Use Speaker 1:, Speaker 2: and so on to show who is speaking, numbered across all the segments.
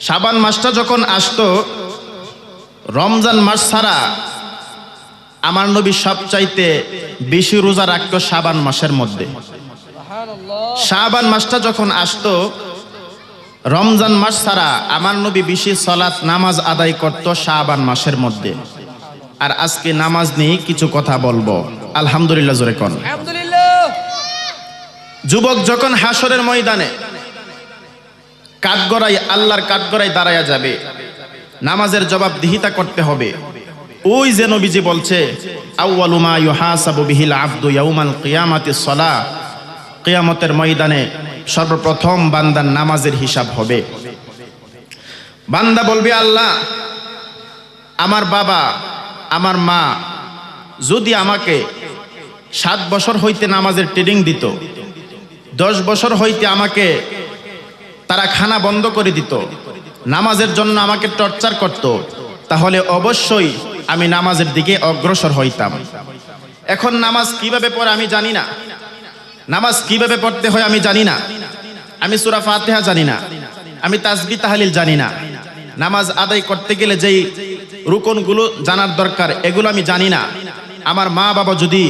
Speaker 1: শাবান মাসটা যখন আসতো, রমজান মাস ছাড়া আমার নবী সবচাইতে বেশি রোজা রাখতো শাবান মাসের মধ্যে। শাবান মাসটা যখন আসতো, রমজান মাস ছাড়া আমার নবী বেশি সালাত নামাজ আদায় করত শাবান মাসের মধ্যে। আর আজকে নামাজ নিয়ে কিছু কথা বলবো। আলহামদুলিল্লাহ জোরে কোন
Speaker 2: আলহামদুলিল্লাহ।
Speaker 1: যুবক যখন হাসরের ময়দানে কাঠগড়ায়, আল্লাহর কাঠগড়ায় দাঁড়ায়া যাবে, নামাজের জবাবদিহিতা করতে হবে। ওই যে নবীজি বলছে, আউয়ালু মা ইউহাসাবু বিহিল আবদু ইয়াউমাল কিয়ামাতিস সালাহ, কিয়ামতের ময়দানে সর্বপ্রথম বান্দার নামাজের হিসাব হবে। বান্দা বলবে, আল্লাহ, আমার বাবা আমার মা যদি আমাকে 7 বছর হইতে নামাজের ট্রেনিং দিত, 10 বছর হইতে আমাকে তারা খানা বন্ধ করে দিত, নামাজের জন্য আমাকে টর্চার করত, তাহলে অবশ্যই আমি নামাজের দিকে অগ্রসর হইতাম। এখন নামাজ কিভাবে পড়ে আমি জানি না, নামাজ কিভাবে পড়তে হয় আমি জানি না, আমি সূরা ফাতিহা জানি না, আমি তাসবিহ তাহলিল জানি না, নামাজ আদায় করতে গেলে যেই রুকনগুলো জানার দরকার এগুলো আমি জানি না। আমার মা বাবা যদি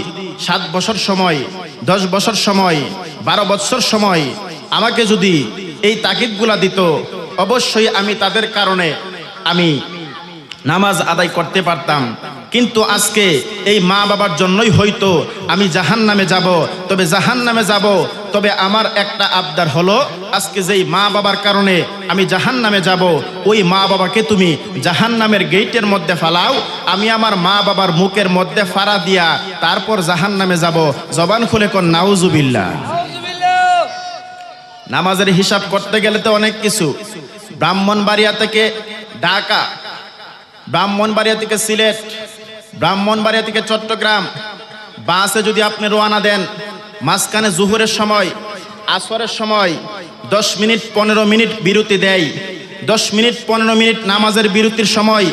Speaker 1: 7 বছর সময়, 10 বছর সময়, 12 বছর সময় আমাকে যদি এই তাকিদগুলা দিত, অবশ্যই আমি তাদের কারণে আমি নামাজ আদায় করতে পারতাম। কিন্তু আজকে এই মা বাবার জন্যই হয়তো আমি জাহান্নামে যাব। তবে জাহান্নামে যাব, তবে আমার একটা আবদার হলো, আজকে যেই মা বাবার কারণে আমি জাহান্নামে যাব, ওই মা বাবাকে তুমি জাহান্নামের গেটের মধ্যে ফালাও, আমি আমার মা বাবার মুখের মধ্যে ফাড়া দিয়া তারপর জাহান্নামে যাব। জবান খুলে কোন নাউজুবিল্লাহ। নামাজের হিসাব করতে গেলে তো অনেক কিছু। ব্রাহ্মণবাড়িয়া থেকে ঢাকা, ব্রাহ্মণবাড়িয়া থেকে সিলেট, ব্রাহ্মণবাড়িয়া থেকে চট্টগ্রাম বাসে যদি আপনি রওনা দেন, মাঝখানে জোহরের সময়, আসরের সময় 10 মিনিট 15 মিনিট বিরতি দেয়। 10 মিনিট 15 মিনিট নামাজের বিরতির সময়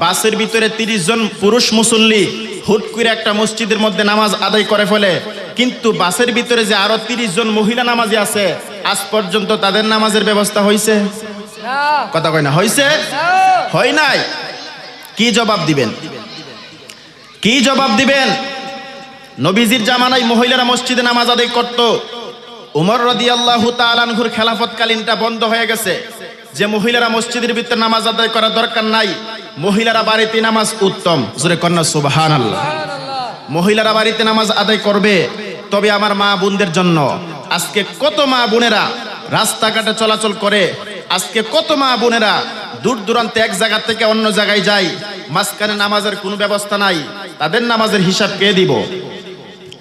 Speaker 1: বাসের ভিতরে 30 জন পুরুষ মুসল্লি হুট করে একটা মসজিদের মধ্যে নামাজ আদায় করে ফেলে। কিন্তু বাসের ভিতরে যে আরো 30 জন মহিলা নামাজি আছে, আজ পর্যন্ত তাদের নামাজের ব্যবস্থা হয়েছে? কথা কয় না, হয়েছে? হয় নাই। কি জবাব দিবেন? কি জবাব দিবেন? নবীজির জামানায় মহিলারা মসজিদে নামাজ আদায় করত। উমর রাদিয়াল্লাহু তাআলা আনহুর খেলাফতকালীনটা বন্ধ হয়ে গেছে, যে মহিলারা মসজিদের ভিতরে নামাজ আদায় করার দরকার নাই, মহিলারা বাড়িতে নামাজ উত্তম। জোরে কন্যা সুবহানাল্লাহ। মহিলারা বাড়িতে নামাজ আদায় করবে। তবে আমার মা বোনদের জন্য, আজকে কত মা বোনেরা রাস্তাঘাটে চলাচল করে, আজকে কত মা বোনেরা দূর দূরান্তে এক জায়গা থেকে অন্য জায়গায় যায়, মাঝখানে নামাজের কোনো ব্যবস্থা নাই, তাদের নামাজের হিসাব কে দিব?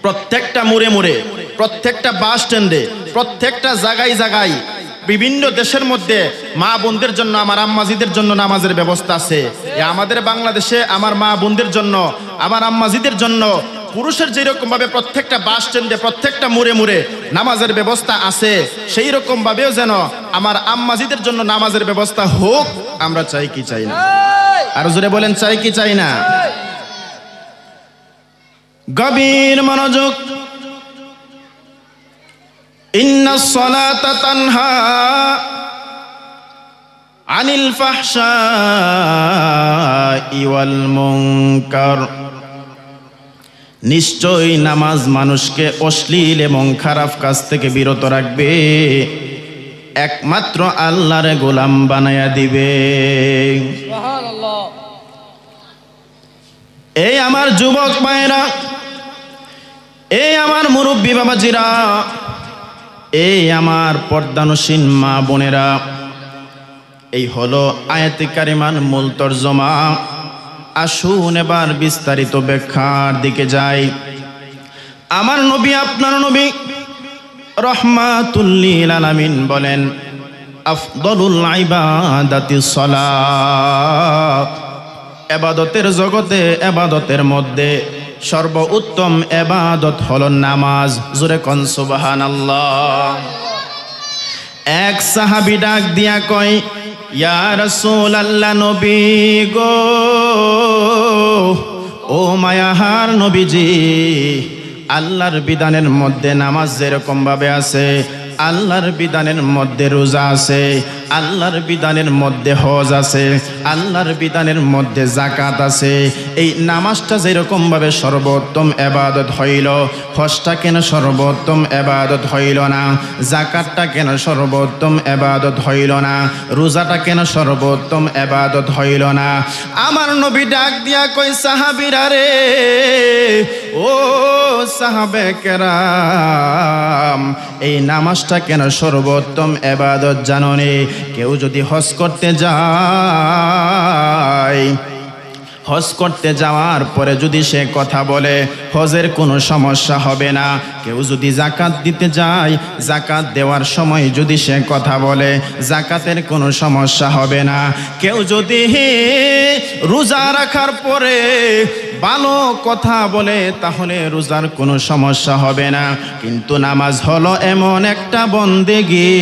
Speaker 1: প্রত্যেকটা মোড়ে মোড়ে, প্রত্যেকটা বাস স্ট্যান্ডে, প্রত্যেকটা জায়গায় জায়গায়, বিভিন্ন দেশের মধ্যে মা বোনদের জন্য, আমার আম্মাজিদের জন্য নামাজের ব্যবস্থা আছে। আমাদের বাংলাদেশে আমার মা বোনদের জন্য, আমার আম্মাজিদের জন্য পুরুষের যেরকম ভাবে প্রত্যেকটা বাস স্ট্যান্ডে, প্রত্যেকটা মোড়ে মোড়ে নামাজের ব্যবস্থা আছে, সেই রকম ভাবেও যেন আমার আম্মাজিদের জন্য নামাজের ব্যবস্থা হোক। আমরা চাই কি চাই না? আর জোরে বলেন, চাই কি চাই না? গভীর মনোযোগ। ইন্নাস সালাতা তানহা আনিল ফাহশাই ওয়াল মুনকার। নিশ্চয়ই নামাজ মানুষকে অশ্লীল এবং খারাপ কাজ থেকে বিরত রাখবে, একমাত্র আল্লাহর গোলাম বানায়া দিবে। সুবহানাল্লাহ। এই আমার যুবক ভাইরা, এই আমার মুরব্বী বাবাজিরা, এই আমার পর্দানসীন মা বোনেরা, এই হলো আয়াতে কারিমার মূল তরজমা। আসুন এবার বিস্তারিত ব্যাখ্যার দিকে যাই। আমার নবী, আপনার নবী রাহমাতুল লিল আলামিন বলেন, আফদলুল ইবাদাতিস সালাত। ইবাদতের জগতে, ইবাদতের মধ্যে সর্বোত্তম ইবাদত হলো নামাজ। জোরে কোন সুবহানাল্লাহ। এক সাহাবী ডাক দিয়া কয়, ইয়া রাসূলুল্লাহ, নবী গো, ও মায়াহার নবীজি, আল্লাহর বিধানের মধ্যে নামাজ যেরকম ভাবে আছে, আল্লাহর বিধানের মধ্যে রোজা আছে, আল্লাহর বিধানের মধ্যে হজ আছে, আল্লাহর বিধানের মধ্যে যাকাত আছে। এই নামাজটা যেরকম ভাবে সর্বোত্তম ইবাদত হইল, হজটা কেন সর্বোত্তম ইবাদত হইল না? যাকাতটা কেন সর্বোত্তম ইবাদত হইল না? রোজাটা কেন সর্বোত্তম ইবাদত হইল না? আমার নবী ডাক দিয়া কই, সাহাবীরা রে, ও সাহাবে কেরাম, এই নামাজটা কেন সর্বোত্তম ইবাদত জানোনি? কেউ যদি হজ করতে যায়, হজ করতে যাওয়ার পরে যদি সে কথা বলে, হজের কোনো সমস্যা হবে না। কেউ যদি যাকাত দিতে যায়, যাকাত দেওয়ার সময় যদি সে কথা বলে, যাকাতের কোনো সমস্যা হবে না। কেউ যদি রোজা রাখার পরে ভালো কথা বলে, তাহলে রোজার কোনো সমস্যা হবে না। কিন্তু নামাজ হলো এমন একটা বন্দেগী,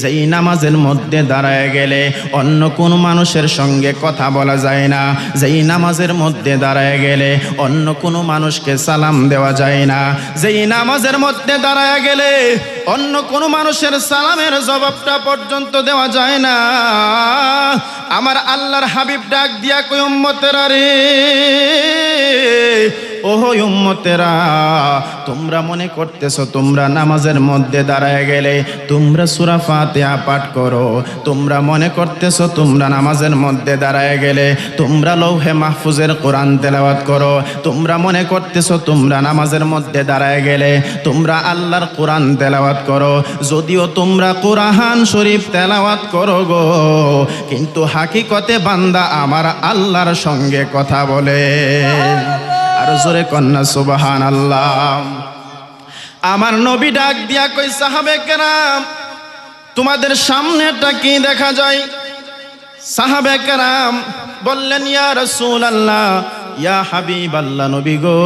Speaker 1: যেই নামাজের মধ্যে দাঁড়ায় গেলে অন্য কোনো মানুষের সঙ্গে কথা বলা যায় না, যেই নামাজের মধ্যে দাঁড়ায় গেলে অন্য কোনো মানুষকে সালাম দেওয়া যায় না, যেই নামাজের মধ্যে দাঁড়ায় গেলে অন্য কোনো মানুষের সালামের জবাবটা পর্যন্ত দেওয়া যায় না। আমার আল্লাহর হাবিব ডাক দিয়া কই, উম্মতেরা রে, ওহো উম্মতেরা, তোমরা মনে করতেছো তোমরা নামাজের মধ্যে দাঁড়ায় গেলে তোমরা সূরা ফাতিহা পাঠ করো, তোমরা মনে করতেছো তোমরা নামাজের মধ্যে দাঁড়ায় গেলে তোমরা লৌহে মাহফুজের কোরআন তেলাওয়াত করো, তোমরা মনে করতেছো তোমরা নামাজের মধ্যে দাঁড়ায় গেলে তোমরা আল্লাহর কোরআন তেলাওয়াত করো। যদিও তোমরা কোরআন শরীফ তেলাওয়াত করো গো, কিন্তু হাকিকতে বান্দা আমার আল্লাহর সঙ্গে কথা বলে। আর জোরে কন্যা সুবহানাল্লাহ। আমার নবী ডাক দিয়া কই, সাহাবে কেরাম, তোমাদের সামনেটা কি দেখা যায়? সাহাবে কেরাম বললেন, ইয়া রাসূলুল্লাহ, ইয়া হাবিবাল্লাহ, নবী গো,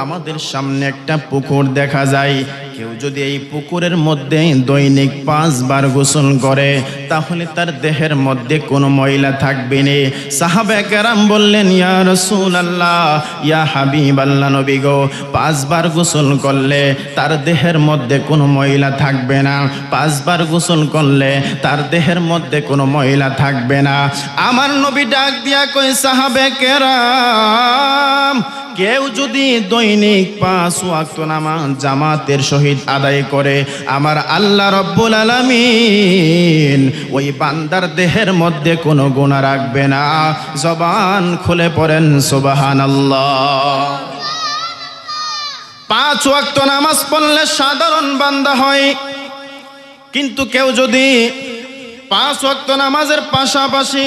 Speaker 1: আমাদের সামনে একটা পুকুর দেখা যায়। কেউ যদি এই পুকুরের মধ্যে দৈনিক 5 বার গোসল করে, তাহলে তার দেহের মধ্যে কোনো ময়লা থাকবে না। সাহাবা কেরাম বললেন, ইয়া রাসূলুল্লাহ, ইয়া হাবিবাল্লাহ, নবী গো, 5 বার গোসল করলে তার দেহের মধ্যে কোনো ময়লা থাকবে না, 5 বার গোসল করলে তার দেহের মধ্যে কোনো ময়লা থাকবে না। আমার নবী ডাক দিয়া কই, সাহাবা কেরাম, কেউ যদি দৈনিক 5 ওয়াক্ত নামাজ জামাতের সহিত আদায় করে, আমার আল্লাহ রব্বুল আলামিন ওই বান্দার দেহের মধ্যে কোনো গুনাহ রাখবে না। জবান খুলে পড়েন সুবহানাল্লাহ। 5 ওয়াক্ত নামাজ পড়লে সাধারণ বান্দা হয়, কিন্তু কেউ যদি 5 ওয়াক্ত নামাজের পাশাপাশি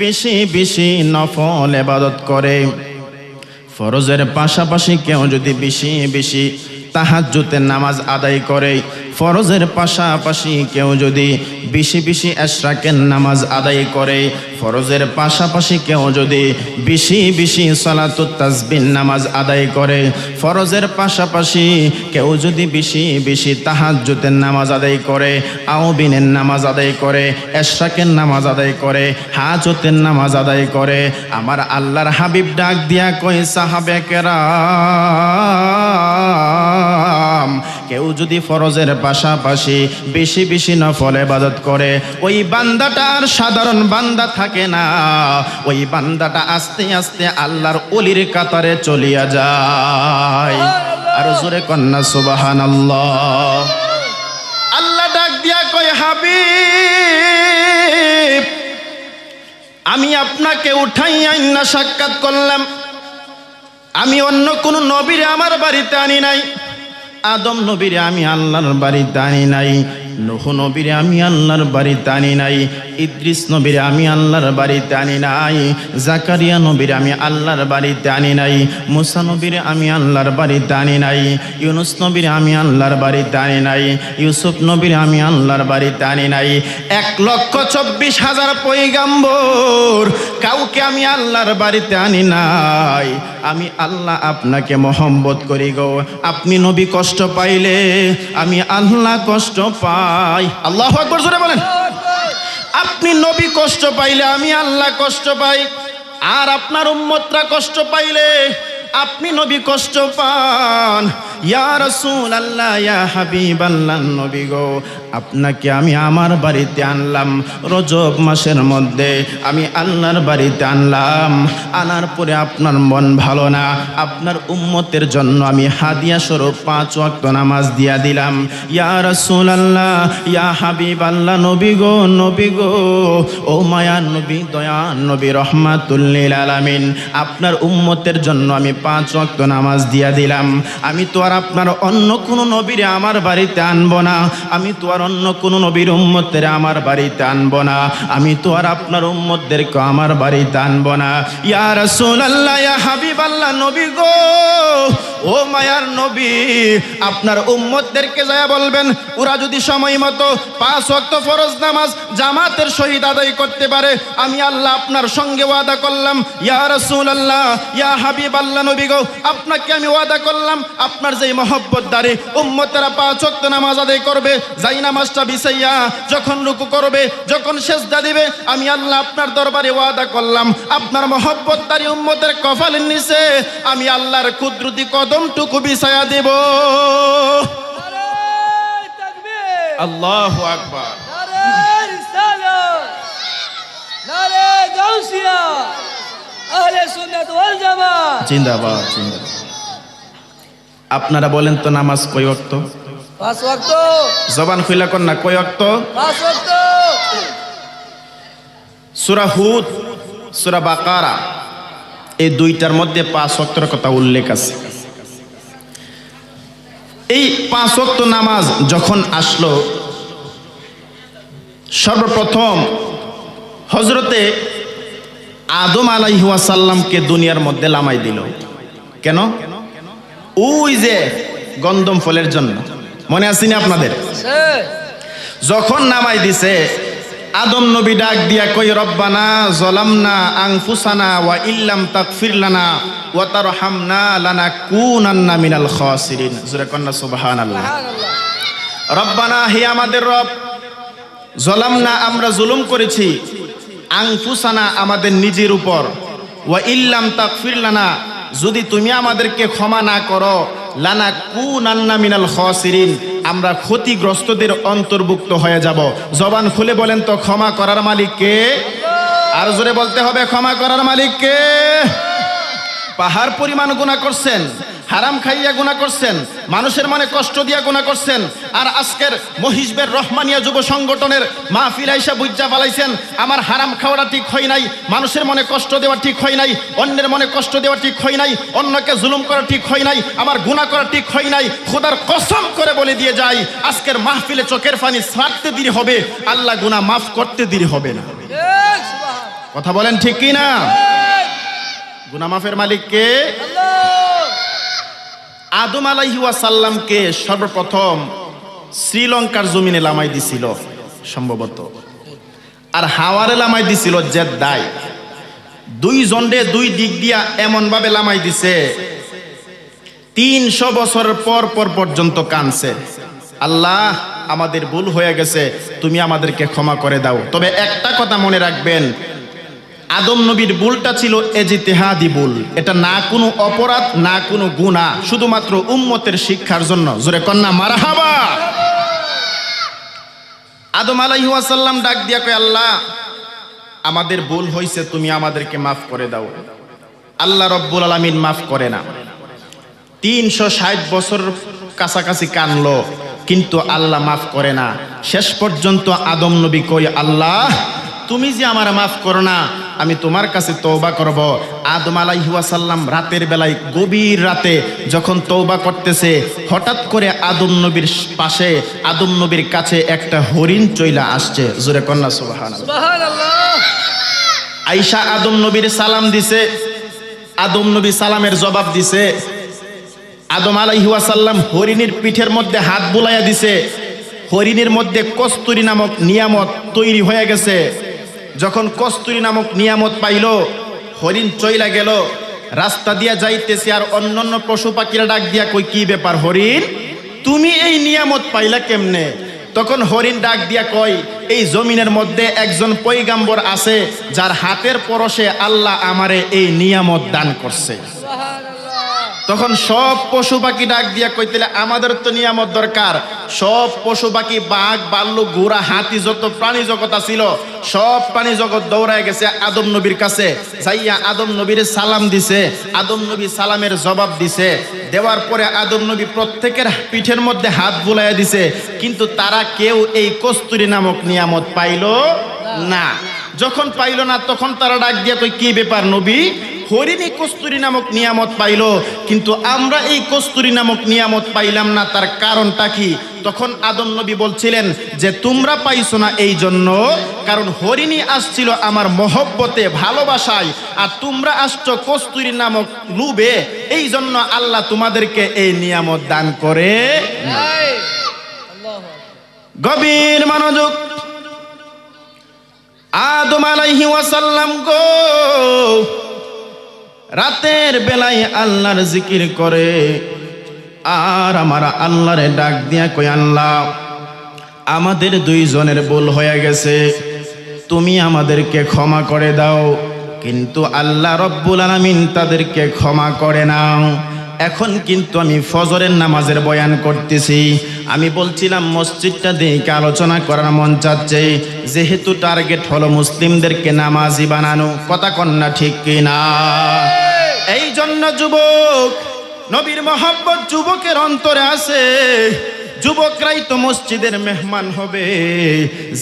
Speaker 1: বেশি বেশি নফল ইবাদত করে, ফরজের পাশাপাশি কেউ যদি বেশি বেশি তাহাজ্জুদের নামাজ আদায় করে, ফরজের পাশাপাশি কেউ যদি বেশি বেশি ইশরাকের নামাজ আদায় করে, ফরজের পাশাপাশি কেউ যদি বেশি বেশি সালাতুত তাসবিহ নামাজ আদায় করে, ফরজের পাশাপাশি কেউ যদি বেশি বেশি তাহাজ্জুদের নামাজ আদায় করে, আউবিনের নামাজ আদায় করে, ইশরাকের নামাজ আদায় করে, হাজতের নামাজ আদায় করে, আমার আল্লাহর হাবিব ডাক দিয়া কই, সাহাবে কেরাম, কেউ যদি ফরজের পাশাপাশি বেশি বেশি নফল ইবাদত করে, ওই বান্দাটা আর সাধারণ বান্দা থাকে না, ওই বান্দাটা আস্তে আস্তে আল্লাহর ওলির কাতারে চলিয়া যায়। আর জোরে কন্যা সুবহানাল্লাহ। আল্লাহ ডাক দিয়া কয়, হাবিব, আমি আপনাকে উঠাইয়া আইনা সাক্ষাৎ করলাম, আমি অন্য কোন নবীরে আমার বাড়িতে আনি নাই, আদম নবীরে আমি আল্লাহর বাড়িতে আনি নাই, নূহ নবীরে আমি আল্লাহর বাড়িতে আনি নাই, ইদ্রিস নবীরে আমি আল্লাহর বাড়িতে আনি নাই, জাকারিয়া নবীরে আমি আল্লাহর বাড়িতে আনি নাই, মুসা নবীরে আমি আল্লাহর বাড়িতে আনি নাই, ইউনুস নবীরে আমি আল্লাহর বাড়িতে আনি নাই, ইউসুফ নবীরে আমি আল্লাহর বাড়িতে আনি নাই। 1,24,000 পয়গাম্বর, কাউকে আমি আল্লাহর বাড়িতে আনি নাই। আমি আল্লাহ আপনাকে মহব্বত করি গো, আপনি নবী কষ্ট পাইলে আমি আল্লাহ কষ্ট পাই। আল্লাহু আকবার, জোরে বলেন। আপনি নবী কষ্ট পাইলে আমি আল্লাহ কষ্ট পাই, আর আপনার উম্মতরা কষ্ট পাইলে আপনি নবী কষ্ট পান। ইয়া রাসূলুল্লাহ, ইয়া হাবিবাল্লাহ, নবী গো আপনাকে আমি আমার বাড়িতে আনলাম, রজব মাসের মধ্যে আমি আল্লাহর বাড়িতে আনলাম। আনার পরে আপনার মন ভালো না, আপনার উম্মতের জন্য আমি হাদিয়া স্বরূপ 5 ওয়াক্ত নামাজ দিয়া দিলাম। ইয়া রাসূলুল্লাহ, ইয়া হাবিবাল্লাহ, নবী গো, নবী গো, ও মায়ার নবী, দয়ার নবী, রহমাতুল লিল আলামিন, আপনার উম্মতের জন্য আমি 5 ওয়াক্ত নামাজ দিয়া দিলাম। আমি তো আর আপনার অন্য কোনো নবীরে আমার বাড়িতে আনবো না, আমি তো আর অন্য কোনো নবীর উম্মতের আমার বাড়িতে আনবো না, আমি তো আর আপনার উম্মতদেরকে আমার বাড়িতে আনবো না। ইয়া রাসূলুল্লাহ, ইয়া হাবিবাল্লাহ, নবী গো, ও মায়ার নবী, আপনার উম্মতদেরকে যায় বলবেন ওরা যদি সময় মতো 5 ওয়াক্ত ফরজ নামাজ জামাতের সহিত আদায় করতে পারে, আমি আল্লাহ আপনার সঙ্গে ওয়াদা করলাম। ইয়া রাসূলুল্লাহ, ইয়া হাবিবাল্লাহ, নবী গো আপনাকে আমি ওয়াদা করলাম, আপনার যেই মহব্বতদারি উম্মতেরা 5 ওয়াক্ত নামাজ আদায় করবে, যাই নামাজটা বিছাইয়া যখন রুকু করবে, যখন সিজদা দিবে, আমি আল্লাহ আপনার দরবারে ওয়াদা করলাম আপনার মহব্বতদারি উম্মতের কপালের নিচে আমি আল্লাহর কুদরতি কদমটুকু বিছায়া দেব। আল্লাহু আকবার। জিন্দাবাদ, জিন্দাবাদ। আপনারা বলেন তো নামাজ কয় ওয়াক্ত?
Speaker 2: 5 ওয়াক্ত।
Speaker 1: জবান খুইলা কর না, কয় ওয়াক্ত?
Speaker 2: 5 ওয়াক্ত।
Speaker 1: সূরা হুদ, সূরা বাকারা, এই দুইটার মধ্যে 5 ওয়াক্তের কথা উল্লেখ আছে। এই 5 ওয়াক্ত নামাজ যখন আসলো, সর্বপ্রথম হযরতে আদম আলাইহিস সালামকে দুনিয়ার মধ্যে লামাই দিল। কেন? ওই যে গন্ধম ফলের জন্য, মনে আছে না আপনাদের? যখন নামাই দিছে, আদম নবী ডাক দিয়া কই, রব্বানা যালামনা আনফুসানা ওয়া ইল্লাম তাগফির লানা ওয়া তারহামনা লানাকুনান্না মিনাল খাসিরিন। জোরে কন্না সুবহানাল্লাহ। রব্বানা, হে আমাদের রব, যালামনা, আমরা জুলুম করেছি, আনফুসানা, আমাদের নিজের উপর, ওয়া ইল্লাম তাগফির লানা, যদি তুমি আমাদেরকে ক্ষমা না করো, লানাকুনান্না মিনাল খাসিরিন, আমরা ক্ষতিগ্রস্তদের অন্তর্ভুক্ত হয়ে যাব। জবান খুলে বলেন তো, ক্ষমা করার মালিক কে? আর জোরে বলতে হবে, ক্ষমা করার মালিক কে? পাহাড় পরিমাণ গুনাহ করছেন, হারাম খাইয়া গুনাহ করছেন, মানুষের মনে কষ্ট দিয়া গুনাহ করছেন, আর আজকের মহিজবের রহমানিয়া যুব সংগঠনের মাহফিল আইসা বুঝা ফেলাইছেন আমার হারাম খাওয়াটা ঠিক হয় নাই, মানুষের মনে কষ্ট দেওয়া ঠিক হয় নাই, অন্যের মনে কষ্ট দেওয়া ঠিক হয় নাই, অন্যকে জুলুম করা ঠিক হয় নাই, আমার গুনাহ করা ঠিক হয় নাই। খোদার কসম করে বলে দিয়ে যাই, আজকের মাহফিলে চোখের পানি ছাড়তে দেরি হবে, আল্লাহ গুনাহ মাফ করতে দেরি হবে না। কথা বলেন ঠিক কি না? গুনাহ মাফের মালিক কে? আদম আলাইহিস সালামকে সর্বপ্রথম শ্রীলঙ্কার জমিনে লামাই দিছিল সম্ভবত, আর হাওয়ারে লামাই দিছিল জেদ্দায়। দুইজনে দুই দিক দিয়া এমন ভাবে লামাই দিছে, 300 বছর পর পর্যন্ত কানছে, আল্লাহ আমাদের ভুল হয়ে গেছে, তুমি আমাদেরকে ক্ষমা করে দাও। তবে একটা কথা মনে রাখবেন, আদম নবীর ভুলটা ছিল ইজতিহাদি ভুল, এটা না কোনো অপরাধ, না কোনো গুনাহ, শুধুমাত্র উম্মতের শিক্ষার জন্য। জোরে কন্না মারহাবা। আদম আলাইহিস সালাম ডাক দিয়া কয়, আল্লাহ আমাদের ভুল হইছে, তুমি আমাদেরকে মাফ করে দাও। আল্লাহ রব্বুল আলামিন মাফ করে না। 360 বছর কাছাকাছি কানলো, কিন্তু আল্লাহ মাফ করে না। শেষ পর্যন্ত আদম নবী কই, আল্লাহ তুমি যে আমার মাফ করো না, আমি তোমার কাছে তওবা করব। আদম আলাইহিস সালাম রাতের বেলায়, গভীর রাতে যখন তওবা করতেছে, হঠাৎ করে আদম নবীর পাশে, আদম নবীর কাছে একটা হরিণ চইলা আসছে। জোরে কন্না সুবহানাল্লাহ।
Speaker 2: সুবহানাল্লাহ।
Speaker 1: আয়েশা আদম নবীর সালাম দিছে, আদম নবী সালামের জবাব দিছে। আদম আলাইহিস সালাম হরিণের পিঠের মধ্যে হাত বুলাইয়া দিছে, হরিণের মধ্যে কস্তুরী নামক নিয়ামত তৈরি হয়ে গেছে। যখন কস্তুরী নামক নিয়ামত পাইল, হরিণ চইলা গেল, রাস্তা দিয়া যাইতেছে, আর অন্যান্য পশু পাখিরা ডাক দিয়া কই, কি ব্যাপার হরিণ, তুমি এই নিয়ামত পাইলা কেমনে? তখন হরিণ ডাক দিয়া কয়, এই জমিনের মধ্যে একজন পয়গাম্বর আছে, যার হাতের পরশে আল্লাহ আমারে এই নিয়ামত দান করছে। তখন সব পশু পাখি ডাক দিয়া কইতেলে আমাদের তো নিয়ামত দরকার। সব পশু পাখি, বাঘ, ভাল্লুক, ঘোড়া, হাতি, যত প্রাণী জগৎ ছিল সব প্রাণী জগৎ দৌড়ায় গেছে আদম নবীর কাছে। যাইয়া আদম নবীর সালাম দিছে। আদম নবী সালামের জবাব দিছে। দেওয়ার পরে আদম নবী প্রত্যেকের পিঠের মধ্যে হাত বুলাইয়া দিছে, কিন্তু তারা কেউ এই কস্তুরী নামক নিয়ামত পাইল না। যখন পাইল না তখন তারা ডাক দিয়া কই, কি ব্যাপার নবী, হরিণী কস্তুরী নামক নিয়ামত পাইল, কিন্তু আমরা এই কস্তুরী নামক নিয়ামত পাইলাম না, তার কারণটা কি? তখন আদম নবী বলছিলেন যে তোমরা পাইছো না এই জন্য কারণ হরিণী আসছিল আমার মহব্বতে, ভালোবাসায়, আর তোমরা আসছো কস্তুরী নামক লুবে, এই জন্য আল্লাহ তোমাদেরকে এই নিয়ামত দান করে। গভীর মনোযোগ। আদম আলাইহি ওয়াসাল্লাম গো রাতের বেলায় আল্লাহর জিকির করে, আর আমার আল্লাহরে ডাক দিয়া কই, আল্লাহ আমাদের দুইজনের ভুল হয়ে গেছে, তুমি আমাদেরকে ক্ষমা করে দাও। কিন্তু আল্লাহ রব্বুল আলামিন তাদেরকে ক্ষমা করে নাও। এখন কিন্তু আমি ফজরের নামাজের বয়ান করতেছি। আমি বলছিলাম মসজিদটা দেখে আলোচনা করার মন চাচ্ছে, যেহেতু টার্গেট হলো মুসলিমদেরকে নামাজি বানানো। কথা কন্যা ঠিক কিনা? এই জন্য যুবক, নবীর মহব্বত যুবকের অন্তরে আছে। যুবকরাই তো মসজিদের মেহমান হবে।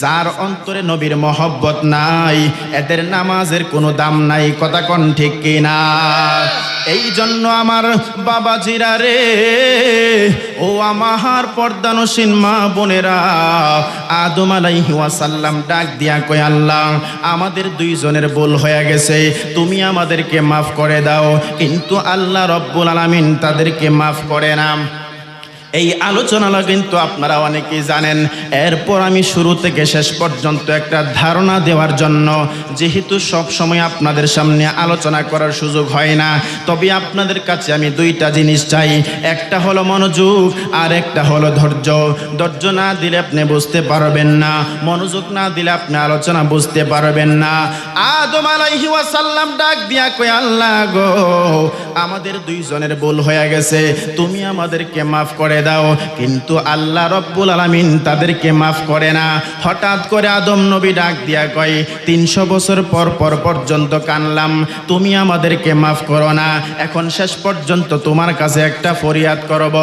Speaker 1: যার অন্তরে নবীর মহব্বত নাই, এদের নামাজের কোনো দাম নাই। কথা কন ঠিক কিনা? এই জন্য আমার বাবাজিরা রে, ও আমার পর্দানসীন মা বোনেরা, আদম আলাইহি ওয়াসাল্লাম ডাক দিয়া কই, আল্লাহ আমাদের দুইজনের ভুল হয়ে গেছে, তুমি আমাদেরকে মাফ করে দাও। কিন্তু আল্লাহ রব্বুল আলামিন তাদেরকে মাফ করে না। এই আলোচনাটা কিন্তু আপনারা অনেকেই জানেন। এরপর আমি শুরু থেকে শেষ পর্যন্ত একটা ধারণা দেওয়ার জন্য, যেহেতু সব সময় আপনাদের সামনে আলোচনা করার সুযোগ হয় না, তবে আপনাদের কাছে আমি দুইটা জিনিস চাই। একটা হলো মনোযোগ, আর একটা হলো ধৈর্য। ধৈর্য না দিলে আপনি বুঝতে পারবেন না, মনোযোগ না দিলে আপনি আলোচনা বুঝতে পারবেন না। আদম আলাইহি ওয়াসাল্লাম ডাক দিয়া কই, আল্লাহ গো আমাদের দুইজনের ভুল হয়ে গেছে, তুমি আমাদেরকে মাফ করে দাও। কিন্তু আল্লাহ রব্বুল আলামিন তাদেরকে মাফ করে না। হঠাৎ করে আদম নবী ডাক দিয়া কয়, 300 বছর পর পর্যন্ত কানলাম, তুমি আমাদেরকে মাফ করো না। এখন শেষ পর্যন্ত তোমার কাছে একটা ফরিয়াদ করব।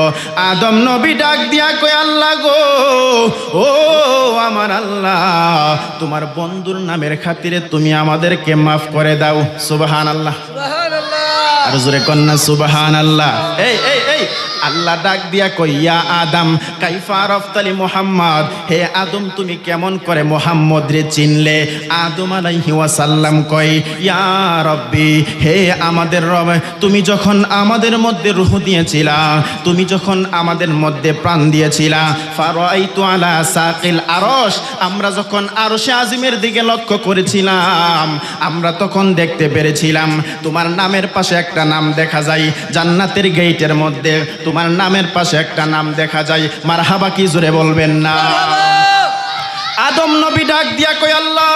Speaker 1: আদম নবী ডাক দিয়া কয়, আল্লাহ গো, ও আমার আল্লাহ, তোমার বন্ধুর নামের খাতিরে তুমি আমাদেরকে মাফ করে দাও। সুবহানাল্লাহ। আর জোরে কন্যা সুবহানাল্লাহ। এই এই এই আল্লাহ ডাক দিয়া কই, ইয়া আদম কাইফা আরাফতালি মুহাম্মদ, হে আদম তুমি কেমন করে মুহাম্মদ রে চিনলে? আদম আলাইহি ওয়াসাল্লাম কই, ইয়া রব্বি, হে আমাদের রব, তুমি যখন আমাদের মধ্যে রূহ দিয়েছিলা, তুমি যখন আমাদের মধ্যে প্রাণ দিয়েছিলা, ফারাইতু আলা সাকিল আরশ, আমরা যখন আরশে আজিমের দিকে লক্ষ্য করেছিলাম, আমরা তখন দেখতে পেরেছিলাম তোমার নামের পাশে একটা নাম দেখা যায় জান্নাতের গেটের মধ্যে, তোমার নামের পাশে একটা নাম দেখা যায়। মারহাবা কি জোরে বলবেন না? আদম নবী ডাক দিয়া কই, আল্লাহ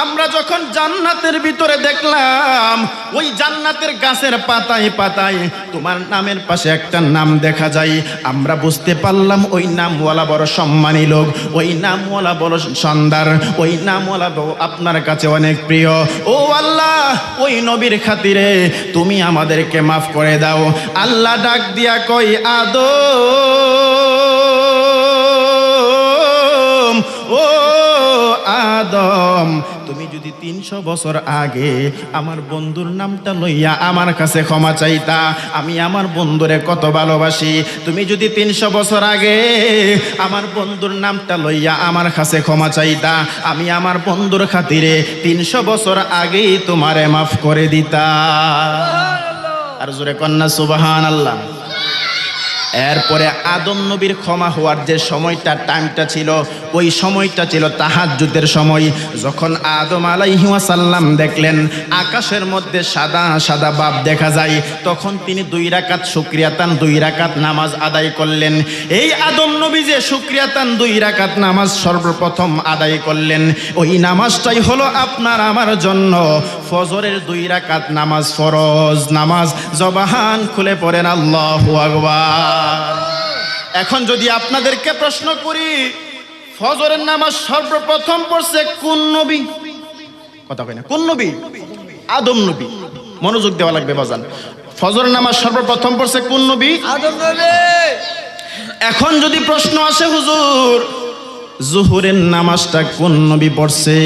Speaker 1: আমরা যখন জান্নাতের ভিতরে দেখলাম, ওই জান্নাতের গাছের পাতায় পাতায় তোমার নামের পাশে একটা নাম দেখা যায়, আমরা বুঝতে পারলাম ওই নামওয়ালা বড় সম্মানী লোক, ওই নামওয়ালা বড় সন্দার, ওই নামওয়ালা আপনার কাছে অনেক প্রিয়। ও আল্লাহ, ওই নবীর খাতিরে তুমি আমাদেরকে মাফ করে দাও। আল্লাহ ডাক দিয়া কই, আদম, ও আদম, তুমি যদি 300 বছর আগে আমার বন্ধুর নামটা লইয়া আমার কাছে ক্ষমা চাইতা, আমি আমার বন্ধুরে কত ভালোবাসি, তুমি যদি 300 বছর আগে আমার বন্ধুর নামটা লইয়া আমার কাছে ক্ষমা চাইতা, আমি আমার বন্ধুর খাতিরে 300 বছর আগেই তোমারে মাফ করে দিতা। আর জোরে কন্যা সুবহানাল্লাহ। এরপরে আদম নবীর ক্ষমা হওয়ার যে সময়টা, টাইমটা ছিল, ওই সময়টা ছিল তাহাজ্জুদের সময়। যখন আদম আলাইহি ওয়াসাল্লাম দেখলেন আকাশের মধ্যে সাদা সাদা ভাব দেখা যায়, তখন তিনি 2 রাকাত শুকরিয়াতান 2 রাকাত নামাজ আদায় করলেন। এই আদম নবী যে শুকরিয়াতান 2 রাকাত নামাজ সর্বপ্রথম আদায় করলেন, ওই নামাজটাই হলো আপনার আমার জন্য ফজরের 2 রাকাত নামাজ ফরজ নামাজ। জবান খুলে পড়েন আল্লাহু আকবার। এখন যদি আপনাদেরকে প্রশ্ন করি, ফজরের নামাজ সর্বপ্রথম পড়ছে কোন নবী? কথা কয় না, কোন নবী? আদম নবী। মনোযোগ দেওয়া লাগবে বাজান। ফজরের নামাজ সর্বপ্রথম পড়ছে কোন নবী?
Speaker 2: আদম নবী।
Speaker 1: এখন যদি প্রশ্ন আসে, হুজুর জোহরের নামাজটা কোন নবী পড়ছে?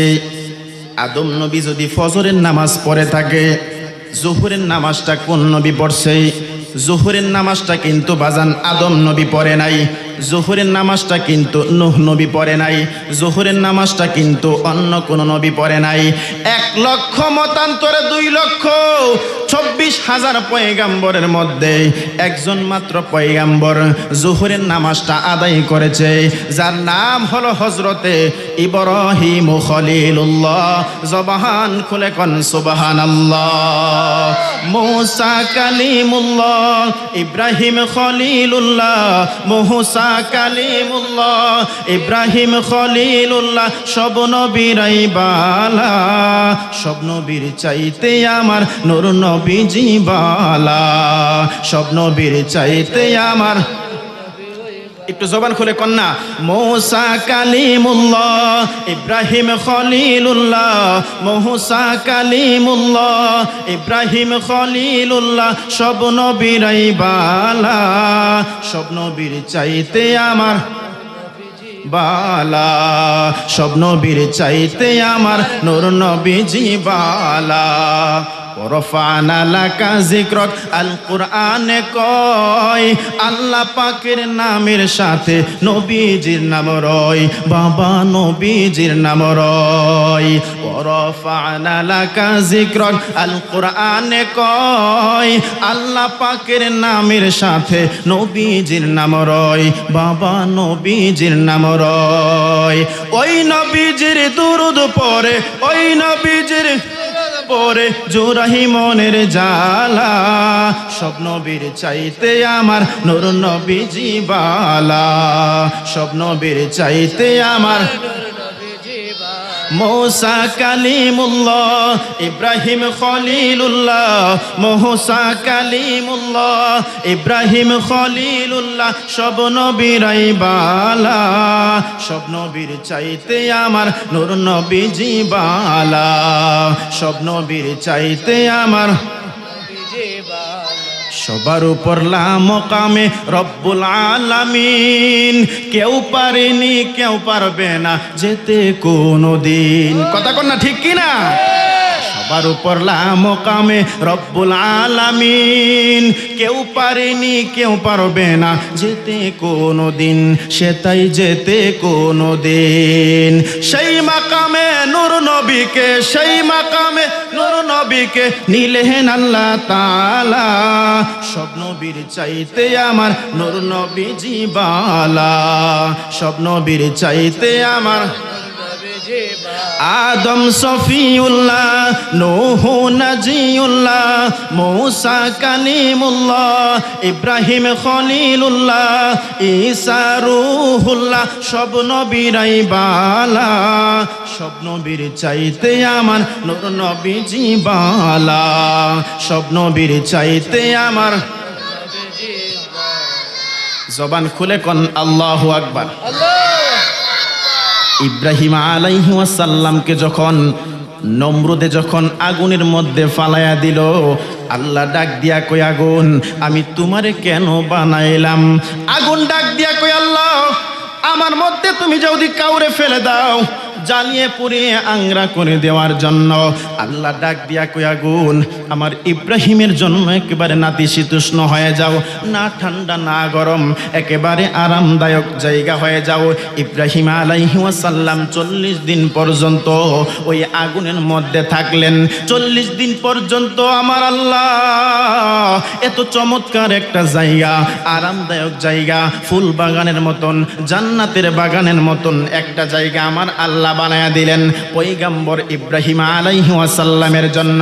Speaker 1: আদম নবী যদি ফজরের নামাজ পড়ে থাকে, জোহরের নামাজটা কোন নবী পড়ছে? জোহরের নামাজটা কিন্তু বাজান আদম নবী পড়ে নাই। জোহরের নামাজটা কিন্তু নূহ নবী পড়ে নাই। জোহরের নামাজটা কিন্তু অন্য কোন নবী পড়ে নাই। 1 লক্ষ মতান্তরে 2 লক্ষ 24,000 পয়গাম্বরের মধ্যে একজন মাত্র পয়গাম্বর জোহরের নামাজটা আদায় করেছে, যার নাম হলো হযরতে ইব্রাহিম খলিলুল্লাহ। জবান খুলে কোন সুবহানাল্লাহ। মুসা কালিমুল্লাহ, ইব্রাহিম খলিলুল্লাহ। মুসা কালিমুল্লাহ, ইব্রাহিম খলিলুল্লাহ। সব নবীরাই বালা, সব নবীর চাইতে আমার নূর নবীজি বালা। সব নবীর চাইতে আমার, একটু জবান খুলে কন্যা। মুসা কালিমুল্লাহ, ইব্রাহিম খলিলুল্লাহ। মুসা কালিমুল্লাহ, ইব্রাহিম খলিলুল্লাহ। সব নবীরাই বালা, সব নবীর চাইতে আমার বালা। সব নবীর চাইতে আমার নূর নবীজি বালা। ওরফানা লাকা যিকরক, আল কোরআনে কয় আল্লাহ পাকের নামের সাথে নবীজির নাম রয়, বাবা নবীজির নাম রয়। ওরফানা লাকা যিকরক, আল কোরআনে কয় আল্লাহ পাকের নামের সাথে নবীজির নাম রয়, বাবা নবীজির নাম রয়। ওই নবীজির দুরূদ পড়ে, ওই নবীজির পরে জোরাহি মনের জালা। সব নবীর চাইতে আমার নূর নবীজি বালা। সব নবীর চাইতে আমার মুসা কালিমুল্লাহ, ইব্রাহিম খলিলুল্লাহ। মুসা কালিমুল্লাহ, ইব্রাহিম খলিলুল্লাহ। সব নবীরাই বালা, সব নবীর চাইতে আমার নূর নবীজি বালা। সব নবীর চাইতে আমার সবার উপর লা মকামে রব্বুল আলামিন। কেউ পারেনি, কেউ পারবে না যেতে কোনোদিন। কথা কন না, ঠিক কি না? সবার উপর লা মকামে রব্বুল আলামিন। কেউ পারেনি, কেউ পারবে না যেতে কোনোদিন, সে তাই যেতে কোনোদিন। সেই মাকামে নূর নবীকে, সেই মাকামে নূর নবীকে নিলেন আল্লাহ তাআলা। সব নবীর চাইতে আমার নূর নবীজি বালা। সব নবীর চাইতে আমার আদম সফিউল্লাহ, নূহ নাজিউল্লাহ। মুসা কালিমুল্লাহ, ইব্রাহিম খলিলুল্লাহ। ঈসা রূহুল্লাহ। সব নবীরাই বালা, সব নবীর চাইতে আমার নূর নবীজি বালা। সব নবীর চাইতে আমার, জবান খুলে কোন আল্লাহু আকবার। ইব্রাহিম আলাইহিস সালামকে যখন নমরুদে যখন আগুনের মধ্যে ফালায়া দিল, আল্লাহ ডাক দিয়া কই আগুন আমি তোমারে কেন বানাইলাম? আগুন ডাক দিয়া কই আল্লাহ আমার মধ্যে তুমি যদি কাউরে ফেলে দাও জ্বালিয়ে পুড়িয়ে আংরা করে দেওয়ার জন্য। আল্লাহ ডাক দিয়া কই আগুন আমার ইব্রাহিমের জন্য একেবারে নাতিশীতোষ্ণ হয়ে যাও, না ঠান্ডা না গরম, একেবারে আরামদায়ক জায়গা হয়ে যাও। ইব্রাহিম আলাইহিস সালাম 40 দিন পর্যন্ত ওই আগুনের মধ্যে থাকলেন। 40 দিন পর্যন্ত আমার আল্লাহ এত চমৎকার একটা জায়গা, আরামদায়ক জায়গা, ফুল বাগানের মতন, জান্নাতের বাগানের মতন একটা জায়গা আমার আল্লাহ বানায়া দিলেন পয়গম্বর ইব্রাহিম আলাইহিস সালামের জন্য।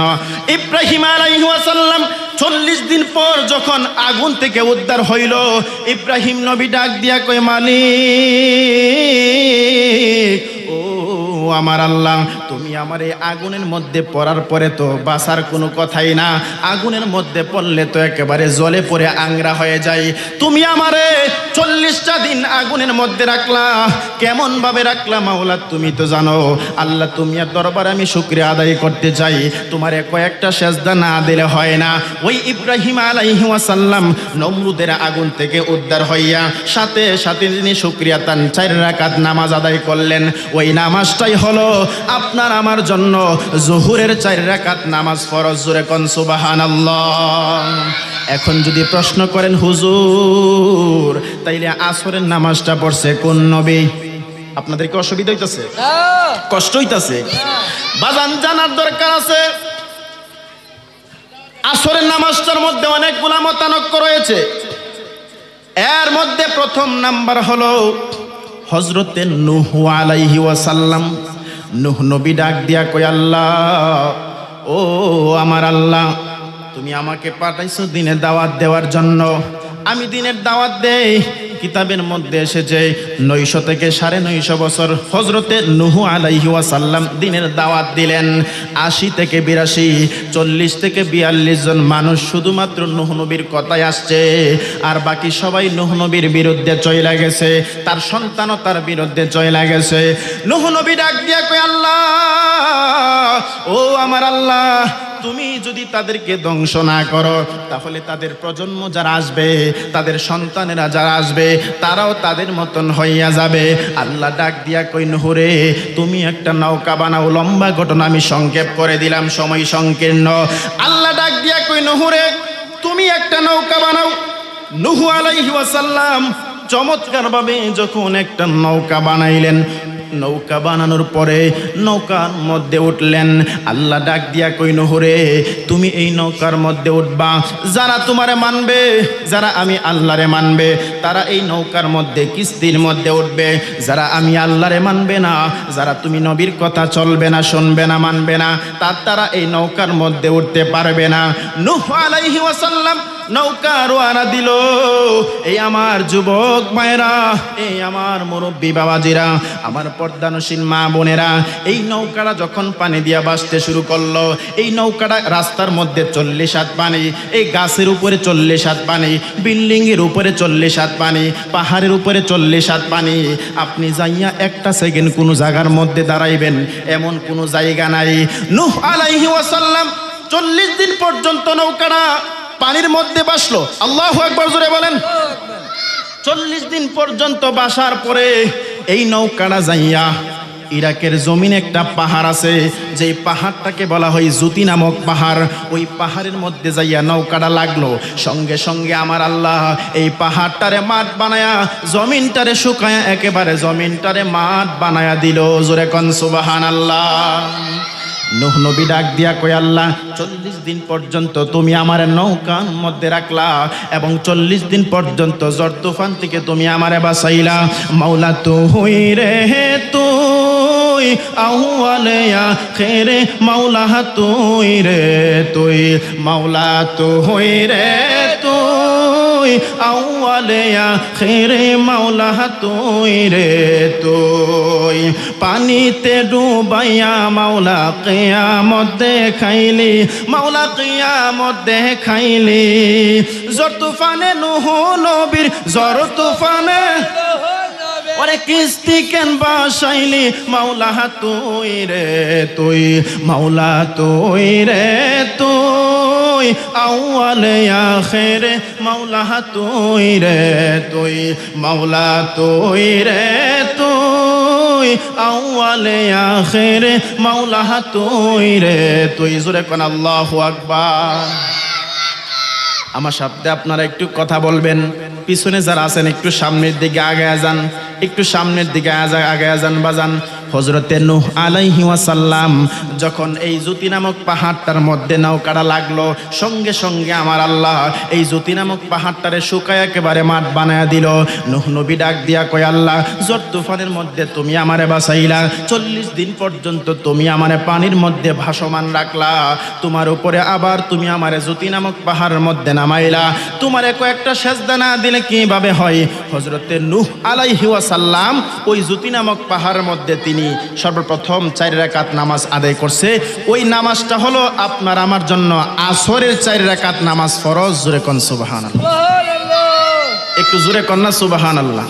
Speaker 1: ইব্রাহিম আলাইহিস সালাম 40 দিন পর যখন আগুন থেকে উদ্ধার হইল, ইব্রাহিম নবী ডাক দিয়া কই মালিক ও আমার আল্লাহ, তুমি আমার এই আগুনের মধ্যে পড়ার পরে তো বাঁচার কোনো কথাই না, আগুনের মধ্যে পড়লে তো একেবারে জ্বলে পড়ে আংরা হয়ে যায়। তুমি আমারে 40টা দিন আগুনের মধ্যে রাখলা, কেমন ভাবে রাখলা মাওলা তুমি তো জানো। আল্লাহ তুমি আর দরবারে আমি শুকরিয়া আদায় করতে চাই, তোমারে কয়েকটা সেজদা না দিলে হয় না। ওই ইব্রাহিম আলাইহিস সালাম নমরুদের আগুন থেকে উদ্ধার হইয়া সাথে সাথে তিনি শুকরিয়া তান 4 রাকাত নামাজ আদায় করলেন। ওই নামাজটাই হলো আপনার আমার জন্য জোহরের 4 রাকাত নামাজ ফরজ। জোরে কোন সুবহানাল্লাহ। এখন যদি প্রশ্ন করেন হুজুর তাইলে আসরের নামাজটা পড়ছে কোন নবী, আপনাদেরকে অসুবিধা হইতাছে, কষ্ট হইতাছে? বাজান জানার দরকার আছে। আসরের নামাজটার মধ্যে অনেকগুলা মতানক্য রয়েছে। এর মধ্যে প্রথম নাম্বার হলো হযরতে নূহ আলাইহিস সালাম। নূহ নবী ডাক দিয়া কই, আল্লাহ ও আমার আল্লাহ, তুমি আমাকে পাঠাইছো দিনের দাওয়াত দেওয়ার জন্য। আমি দিনের দাওয়াত দেই, কিতাবের মধ্যে এসেছে 900 থেকে 950 বছর হযরতে নূহ আলাইহিস সালাম দিনের দাওয়াত দিলেন। 80 থেকে 82, 40 থেকে 42 জন মানুষ শুধুমাত্র নূহ নবীর কথাই আসছে, আর বাকি সবাই নূহ নবীর বিরুদ্ধে চইলা গেছে, তার সন্তানও তার বিরুদ্ধে চইলা গেছে। নূহ নবী ডাক দিয়া কই, আল্লাহ ও আমার আল্লাহ, তুমি যদি তাদেরকে ধ্বংস না করো তাহলে তাদের প্রজন্ম যারা আসবে, তাদের সন্তানেরা যারা আসবে, তারাও তাদের মতন হইয়া যাবে। আল্লাহ ডাক দিয়া কই, নূহ রে তুমি একটা নৌকা বানাও। লম্বা ঘটনা আমি সংক্ষেপ করে দিলাম, সময় সংকীর্ণ। আল্লাহ ডাক দিয়া কই, নূহ রে তুমি একটা নৌকা বানাও। নূহ আলাইহিস সালাম চমৎকার ভাবে যখন একটা নৌকা বানাইলেন, নৌকা বানানোর পরে নৌকার মধ্যে উঠলেন। আল্লাহ ডাক দিয়া কই, নূহ রে তুমি এই নৌকার মধ্যে উঠবা। যারা তোমারে মানবে, যারা আমি আল্লাহরে মানবে, তারা এই নৌকার মধ্যে কিস্তির মধ্যে উঠবে। যারা আমি আল্লাহরে মানবে না, যারা তুমি নবীর কথা চলবে না, শুনবে না, মানবে না, তারা এই নৌকার মধ্যে উঠতে পারবে না। নূহ আলাইহিস সালাম নৌকা রওনা দিল। এই আমার যুবক মায়েরা, এই আমার মুরব্বী বাবাজিরা, আমার পর্দানশীল মা বোনেরা, এই নৌকাটা যখন পানি দিয়া বাসতে শুরু করলো, এই নৌকাটা রাস্তার মধ্যে 40 হাত পানি, এই গাছের উপরে 40 হাত পানি, বিল্ডিং এর উপরে 40 হাত পানি, পাহাড়ের উপরে 40 হাত পানি। আপনি যাইয়া একটা সেকেন্ড কোনো জায়গার মধ্যে দাঁড়াইবেন এমন কোনো জায়গা নাই। নূহ আলাইহিস সালাম 40 দিন পর্যন্ত নৌকাটা পানির মধ্যে বাসলো। আল্লাহু আকবার, জোরে বলেন। 40 দিন পর্যন্ত বাসার পরে এই নৌকাটা যাইয়া ইরাকের জমিনে একটা পাহাড় আছে, যেই পাহাড়টাকে বলা হয় জুতি নামক পাহাড়। ওই পাহাড়ের মধ্যে যাইয়া নৌকাটা লাগলো। সঙ্গে সঙ্গে আমার আল্লাহ এই পাহাড়টারে মাঠ বানায়া, জমিনটারে শুকায়া, একেবারে জমিনটারে মাঠ বানায়া দিল। জোরে কোন সুবহানাল্লাহ। নূহ নবী ডাক দিয়া কই, আল্লাহ 40 দিন পর্যন্ত তুমি আমার নৌকার মধ্যে রাখলা এবং 40 দিন পর্যন্ত ঝড় তুফান থেকে তুমি আমারে বাঁচাইলা। মাওলা তুই রে তুই, আউয়ালে আখিরে মাওলা তুই রে তুই, মাওলা তুই রে তুই, আউয়ালে আখিরে মাওলা তুই রে তুই। পানিতে ডুবাইয়া মাওলা কিয়ামত দেখাইলি, মাওলা কিয়ামত দেখাইলি। ঝড় তুফানে নূহ নবীর, ঝড় তুফানে ওরে কিস্তি কেন বাসাইলি, মাওলা তুই রে তুই, মাওলা তুই রে তুই, আউয়ালে আখিরে মাওলা তুই রে তুই, মাওলা তুই রে তুই, আউয়ালে আখিরে মাওলা তুই রে তুই। জোরে কোন আল্লাহু আকবার। আমার সাথে আপনারা একটু কথা বলবেন। পিছনে যারা আছেন একটু সামনের দিকে আগায়া যান, একটু সামনের দিকে আগায়া যান বাজান। হযরতে নূহ আলাইহিস সালাম যখন এই জ্যোতি নামক পাহাড়টার মধ্যে নৌকাটা লাগলো, সঙ্গে সঙ্গে আমার আল্লাহ এই জ্যোতি নামক পাহাড়টারে শুকায় একেবারে মাঠ বানায়া দিল। নূহ নবী ডাক দিয়া কয়, আল্লাহ ঝড় তুফানের মধ্যে তুমি আমারে বাঁচাইলা, 40 দিন পর্যন্ত তুমি আমারে পানির মধ্যে ভাসমান রাখলা, তোমার উপরে আবার তুমি আমারে জ্যোতি নামক পাহাড়ের মধ্যে নামাইলা, তোমারে কয়েকটা সেজদা না দিলে কিভাবে হয়? হযরতে নূহ আলাইহিস সালাম ওই জ্যোতি নামক পাহাড়ের মধ্যে তিনি যিনি সর্বপ্রথম 4 রাকাত নামাজ আদায় করছে, ওই নামাজটা হলো আপনার আমার জন্য আসরের 4 রাকাত নামাজ ফরজ। জোরে কোন সুবহানাল্লাহ। একটু জোরে কোন না সুবহানাল্লাহ।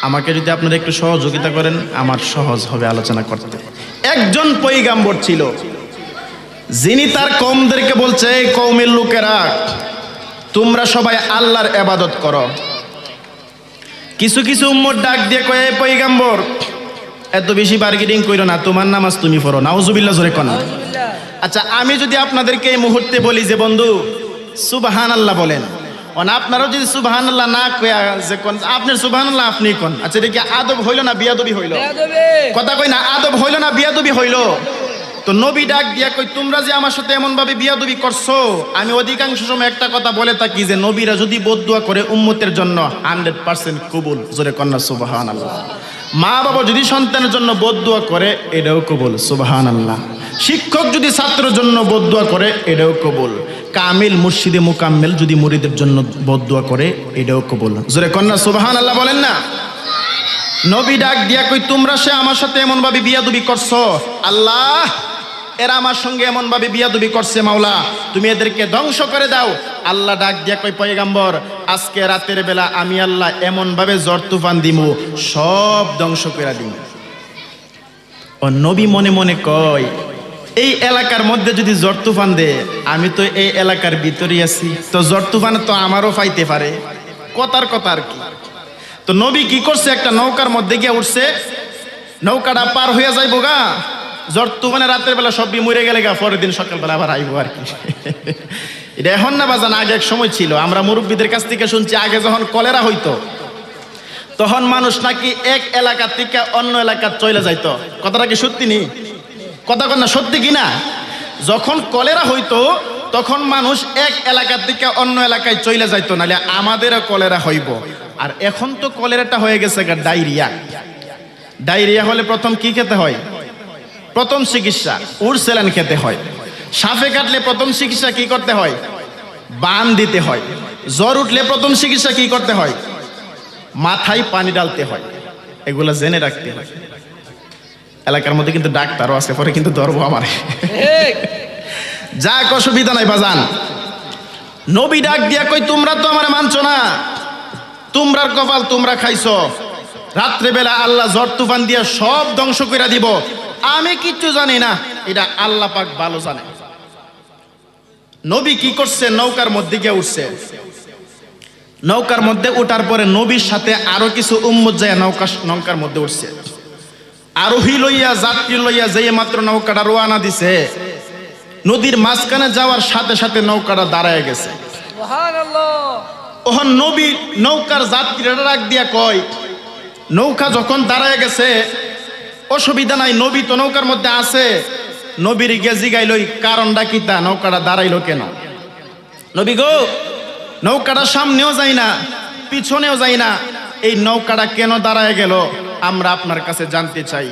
Speaker 1: আমাকে যদি আপনারা একটু সহযোগিতা করেন, আমার সহজ হবে আলোচনা করতে। একজন পয়গাম্বর ছিল, যিনি তার কওমদেরকে বলছে, এই কওমের লোকেরা, তোমরা সবাই আল্লাহর ইবাদত করো। কিছু কিছু উম্মত ডাক দিয়ে কয়, এই পয়গাম্বর, এত বেশি বার্গেনিং কইরো না, তোমার নামাজ তুমি পড়ো। নাউজুবিল্লাহ জোরে কোন। আচ্ছা, আমি যদি আপনাদেরকে এই মুহূর্তে বলি যে বন্ধু সুবহানাল্লাহ বলেন, আপনারাও যদি সুবহানাল্লাহ না কয়া যে কোন আপনার সুবহানাল্লাহ আপনি কোন, আচ্ছা এটা কি আদব হইল না বিয়াদবি হইল? কথা কই না, আদব হইল না বিয়াদবি হইল? তো নবী ডাক দিয়া কই, তোমরা যে আমার সাথে এমন ভাবে বিয়াদবি করছো, আমি অধিকাংশ সময় একটা কথা বলে থাকি যে নবীরা যদি বদদুয়া করে উম্মতের জন্য 100% কবুল। জোরে কন্না সুবহানাল্লাহ। মা বাবা যদি সন্তানের জন্য বদদুয়া করে, এটাও কবুল। সুবহানাল্লাহ। শিক্ষক যদি ছাত্রের জন্য বদদুয়া করে, এটাও কবুল। কামিল মুর্শিদে মুকাম্মেল যদি মুরিদের জন্য বদদুয়া করে, এটাও কবুল। জোরে কন্না সুবহানাল্লাহ বলেন না। নবী ডাক দিয়া কই, তোমরা সে আমার সাথে এমন ভাবে বিয়াদবি করছো, আল্লাহ এরা আমার সঙ্গে এমন ভাবে বিয়াদবি করছে, মাওলা তুমি এদেরকে ধ্বংস করে দাও। আল্লাহ ডাক দিয়া কই, পয়গাম্বর আজকে রাতের বেলা আমি আল্লাহ এমন ভাবে ঝড় তুফান দিমু, সব ধ্বংস করে দিমু। ও নবী মনে মনে কয়, এই এলাকার মধ্যে যদি ঝড় তুফান দে, আমি তো এই এলাকার ভিতরেই আছি, তো ঝড় তুফান তো আমারও পাইতে পারে। কথার কথা আর কি। তো নবী কি করছে, একটা নৌকার মধ্যে গিয়ে উঠছে, নৌকাটা পার হয়ে যাইব গা, ঝড় তুফানে রাতের বেলা সব মরে গেলে গা, পরের দিন সকালবেলা আবার আইব আর কি। এটা এখন না বাজান, আগে এক সময় ছিল। আমরা মুরব্বীদের কাছ থেকে শুনছি, আগে যখন কলেরা হইতো তখন মানুষ নাকি এক এলাকা থেকে অন্য এলাকা চলে যাইতো। কথাটা কি সত্যি নি? কথা কন না, সত্যি কিনা? যখন কলেরা হইতো তখন মানুষ এক এলাকা থেকে অন্য এলাকায় চলে যাইতো, নাহলে আমাদেরও কলেরা হইব। আর এখন তো কলেরাটা হয়ে গেছে ডায়রিয়া। ডায়রিয়া হলে প্রথম কি খেতে হয়? প্রথম চিকিৎসা উড়সেলান খেতে হয়। সাপে কাটলে প্রথম চিকিৎসা কি করতে হয়? বান দিতে হয়। জ্বর উঠলে প্রথম চিকিৎসা কি করতে হয়? মাথায় পানি ডালতে হয়। এগুলা জেনে রাখতে হয়। এলাকার মধ্যে কিন্তু ডাক্তারও আছে, পরে কিন্তু ধরবো আমার। যাক, অসুবিধা নাই বাজান। নবী ডাক দিয়া কই, তোমরা তো আমার মানছো না, তোমরার কপাল তোমরা খাইছো। রাত্রেবেলা আল্লাহ ঝড় তুফান দিয়া সব ধ্বংস করে দিব, আমি কিচ্ছু জানি না, এটা আল্লাহ পাক ভালো জানে। নবী কি করছে, নৌকার মধ্যে গিয়ে উঠছে। নৌকার মধ্যে ওঠার পরে নবীর সাথে আরো কিছু উম্মত যায় নৌকার মধ্যে উঠছে। আরোহী লইয়া, যাত্রী লইয়া যেই মাত্র নৌকাটা রওনা দিছে, নদীর মাঝখানে যাওয়ার সাথে সাথে নৌকাটা দাঁড়ায় গেছে। ওহন নবী নৌকার যাত্রীরা ডাক দিয়া কয়, নৌকা যখন দাঁড়ায় গেছে অসুবিধা নাই, নবী তো নৌকার মধ্যে আছে। নবীর গেজি গাইলই, কারণটা কি, তা নৌকাটা দাঁড়াইলো কেন? নবী গো, নৌকাটা সামনেও যাই না পিছনেও যাই না, এই নৌকাটা কেন দাঁড়ায় গেল আমরা আপনার কাছে জানতে চাই।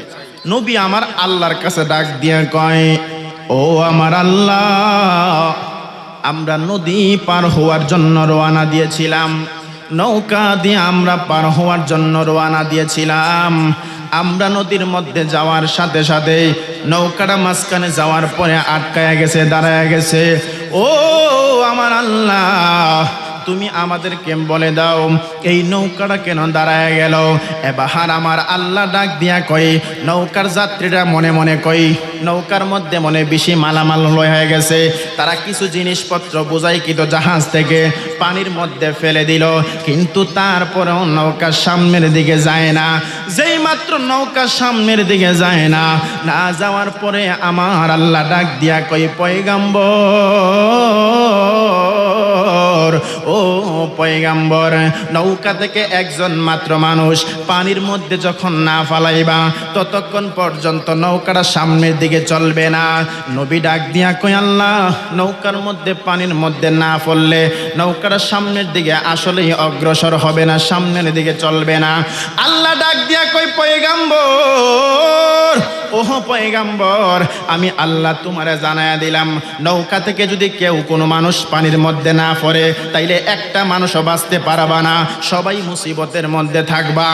Speaker 1: নবী আমার আল্লাহর কাছে ডাক দিয়ে কয়, ও আমার আল্লাহ, আমরা নদী পার হওয়ার জন্য রওনা দিয়েছিলাম, নৌকা দিয়ে আমরা পার হওয়ার জন্য রওনা দিয়েছিলাম। আমরা নদীর মধ্যে যাওয়ার সাথে সাথে নৌকাটা মাঝখানে যাওয়ার পরে আটকায়া গেছে, দাঁড়ায় গেছে। ও আমার আল্লাহ, তুমি আমাদেরকে বলে দাও এই নৌকাটা কেন দাঁড়ায় গেল। এবার আমার আল্লাহ ডাক দিয়া কই, নৌকার যাত্রীরা মনে মনে কই, নৌকার মধ্যে মনে বেশি মালামাল হয়ে গেছে, তারা কিছু জিনিসপত্র বোঝাই কিন্তু জাহাজ থেকে পানির মধ্যে ফেলে দিল, কিন্তু তারপরেও নৌকার সামনের দিকে যায় না। যেই মাত্র নৌকার সামনের দিকে যায় না, না যাওয়ার পরে আমার আল্লাহ ডাক দিয়া কই, পয়গাম্বর, ও পয়গাম্বর, নৌকা থেকে একজন মাত্র মানুষ পানির মধ্যে যখন না ফালাইবা ততক্ষণ পর্যন্ত নৌকাটা সামনের দিকে চলবে না। নবী ডাক দিয়া কই, আল্লাহ, নৌকার মধ্যে পানির মধ্যে না পড়লে নৌকাটা সামনের দিকে আসলেই অগ্রসর হবে না, সামনের দিকে চলবে না। আল্লাহ ডাক দিয়া কই, পয়গাম্বর, ও ওহ পয়গাম্বর, আমি আল্লাহ তোমারে জানায়া দিলাম, নৌকা থেকে যদি কেউ কোনো মানুষ পানির মধ্যে না পড়ে তাইলে একটা মানুষও বাঁচতে পারবা না, সবাই মুসিবতের মধ্যে থাকবা।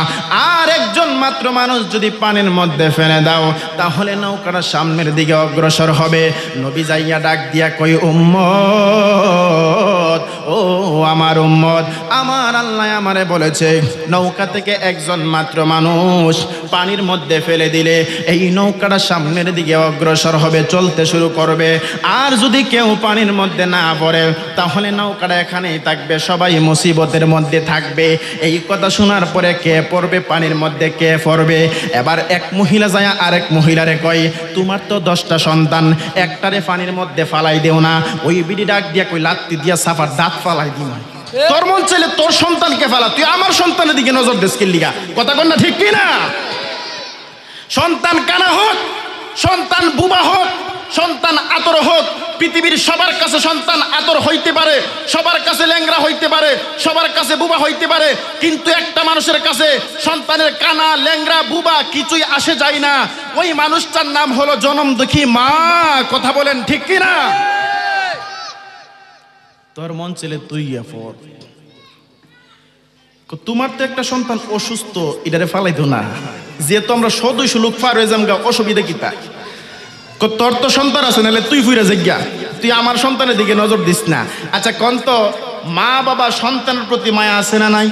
Speaker 1: আর একজন মাত্র মানুষ যদি পানির মধ্যে ফেলে দাও তাহলে নৌকাটা সামনের দিকে অগ্রসর হবে। নবী যাইয়া ডাক দিয়া কই, উম্মত, ও আমার উম্মত, আমার আল্লাহ আমারে বলেছে নৌকা থেকে একজন মাত্র মানুষ পানির মধ্যে ফেলে দিলে এই নৌকাটা সামনের দিকে অগ্রসর হবে, চলতে শুরু করবে। আর যদি কেউ পানির মধ্যে না পড়ে তাহলে নৌকাটা এখানেই থাকবে, সবাই মুসিবতের মধ্যে থাকবে। এই কথা শোনার পরে কে পড়বে পানির মধ্যে, কে পড়বে? এবার এক মহিলা যায় আরেক মহিলারে কয়, তোমার তো 10টা সন্তান, একটারে পানির মধ্যে ফালাই দেও না। ওই বিড়ি ডাক দিয়া কই, লাত্তি দিয়া সাফার দাঁত ফালাই দিই না। তোর মন চাইলে তোর সন্তানকে ফেলা, তুই আমার সন্তানের দিকে নজর দিস কি লিগা? কথা কন না, ঠিক কি না? সন্তান কানা হোক, সন্তান বুবা হোক, সন্তান আতর হোক, পৃথিবীর সবার কাছে সন্তান আতর হইতে পারে, সবার কাছে ল্যাংরা হইতে পারে, সবার কাছে বুবা হইতে পারে, কিন্তু একটা মানুষের কাছে সন্তানের কানা, ল্যাংরা, বুবা কিছুই আসে যায় না। ওই মানুষটার নাম হলো জনম দুঃখী মা। কথা বলেন ঠিক কি না? তোর মন ছেলে তুই পড়, তোমার তো একটা সন্তান অসুস্থ, এটারে ফালাই দো না, যেহেতু আমরা সদস্য লোক পার হয়ে যাম গা, অসুবিধা কি তা? তোর তো সন্তান আছে, নাহলে তুই ফুইরা যাইগা, তুই আমার সন্তানের দিকে নজর দিস না। আচ্ছা কন তো, মা বাবা সন্তানের প্রতি মায়া আছে না নাই?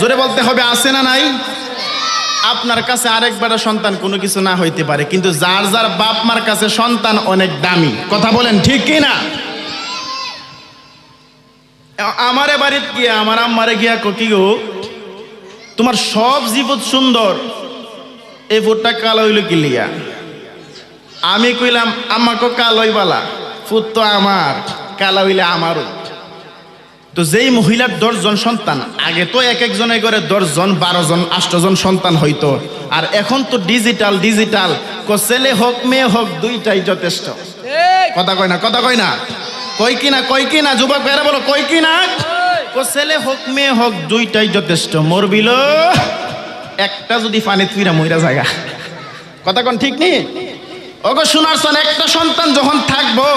Speaker 1: জোরে বলতে হবে, আছে না নাই? আপনার কাছে আরেকবার সন্তান কোনো কিছু না হইতে পারে, কিন্তু যার যার বাপ মার কাছে সন্তান অনেক দামি। কথা বলেন ঠিক কি না? আমারে বাড়িতে গিয়া আমার আম্মারে গিয়া কি গো, তোমার সব জীবন সুন্দর, এই ফুটটা কালো হইল কি লিয়া? আমি কইলাম, আমাকে কালোই বালা, ফুট তো আমার, কালো হইলে আমারও। তো যেই মহিলার 10 জন সন্তান, আগে তো এক একজনের করে 10 জন, 12 জন, 8 জন সন্তান হইতো, আর এখন তো ডিজিটাল, ছেলে হোক মেয়ে হোক দুইটাই যথেষ্ট। কথা কয় না, কথা কয় না, কই কিনা, কই কিনা, যুবক ভাইরা বলো কই কিনা? ছেলে হোক মেয়ে হোক দুইটাই যথেষ্ট, মরবিল একটা যদি পানি তুইরা মইরা জায়গা। কথা কোন ঠিক নেই? ওগো শোনার শোন, একটা সন্তান যখন থাকবো,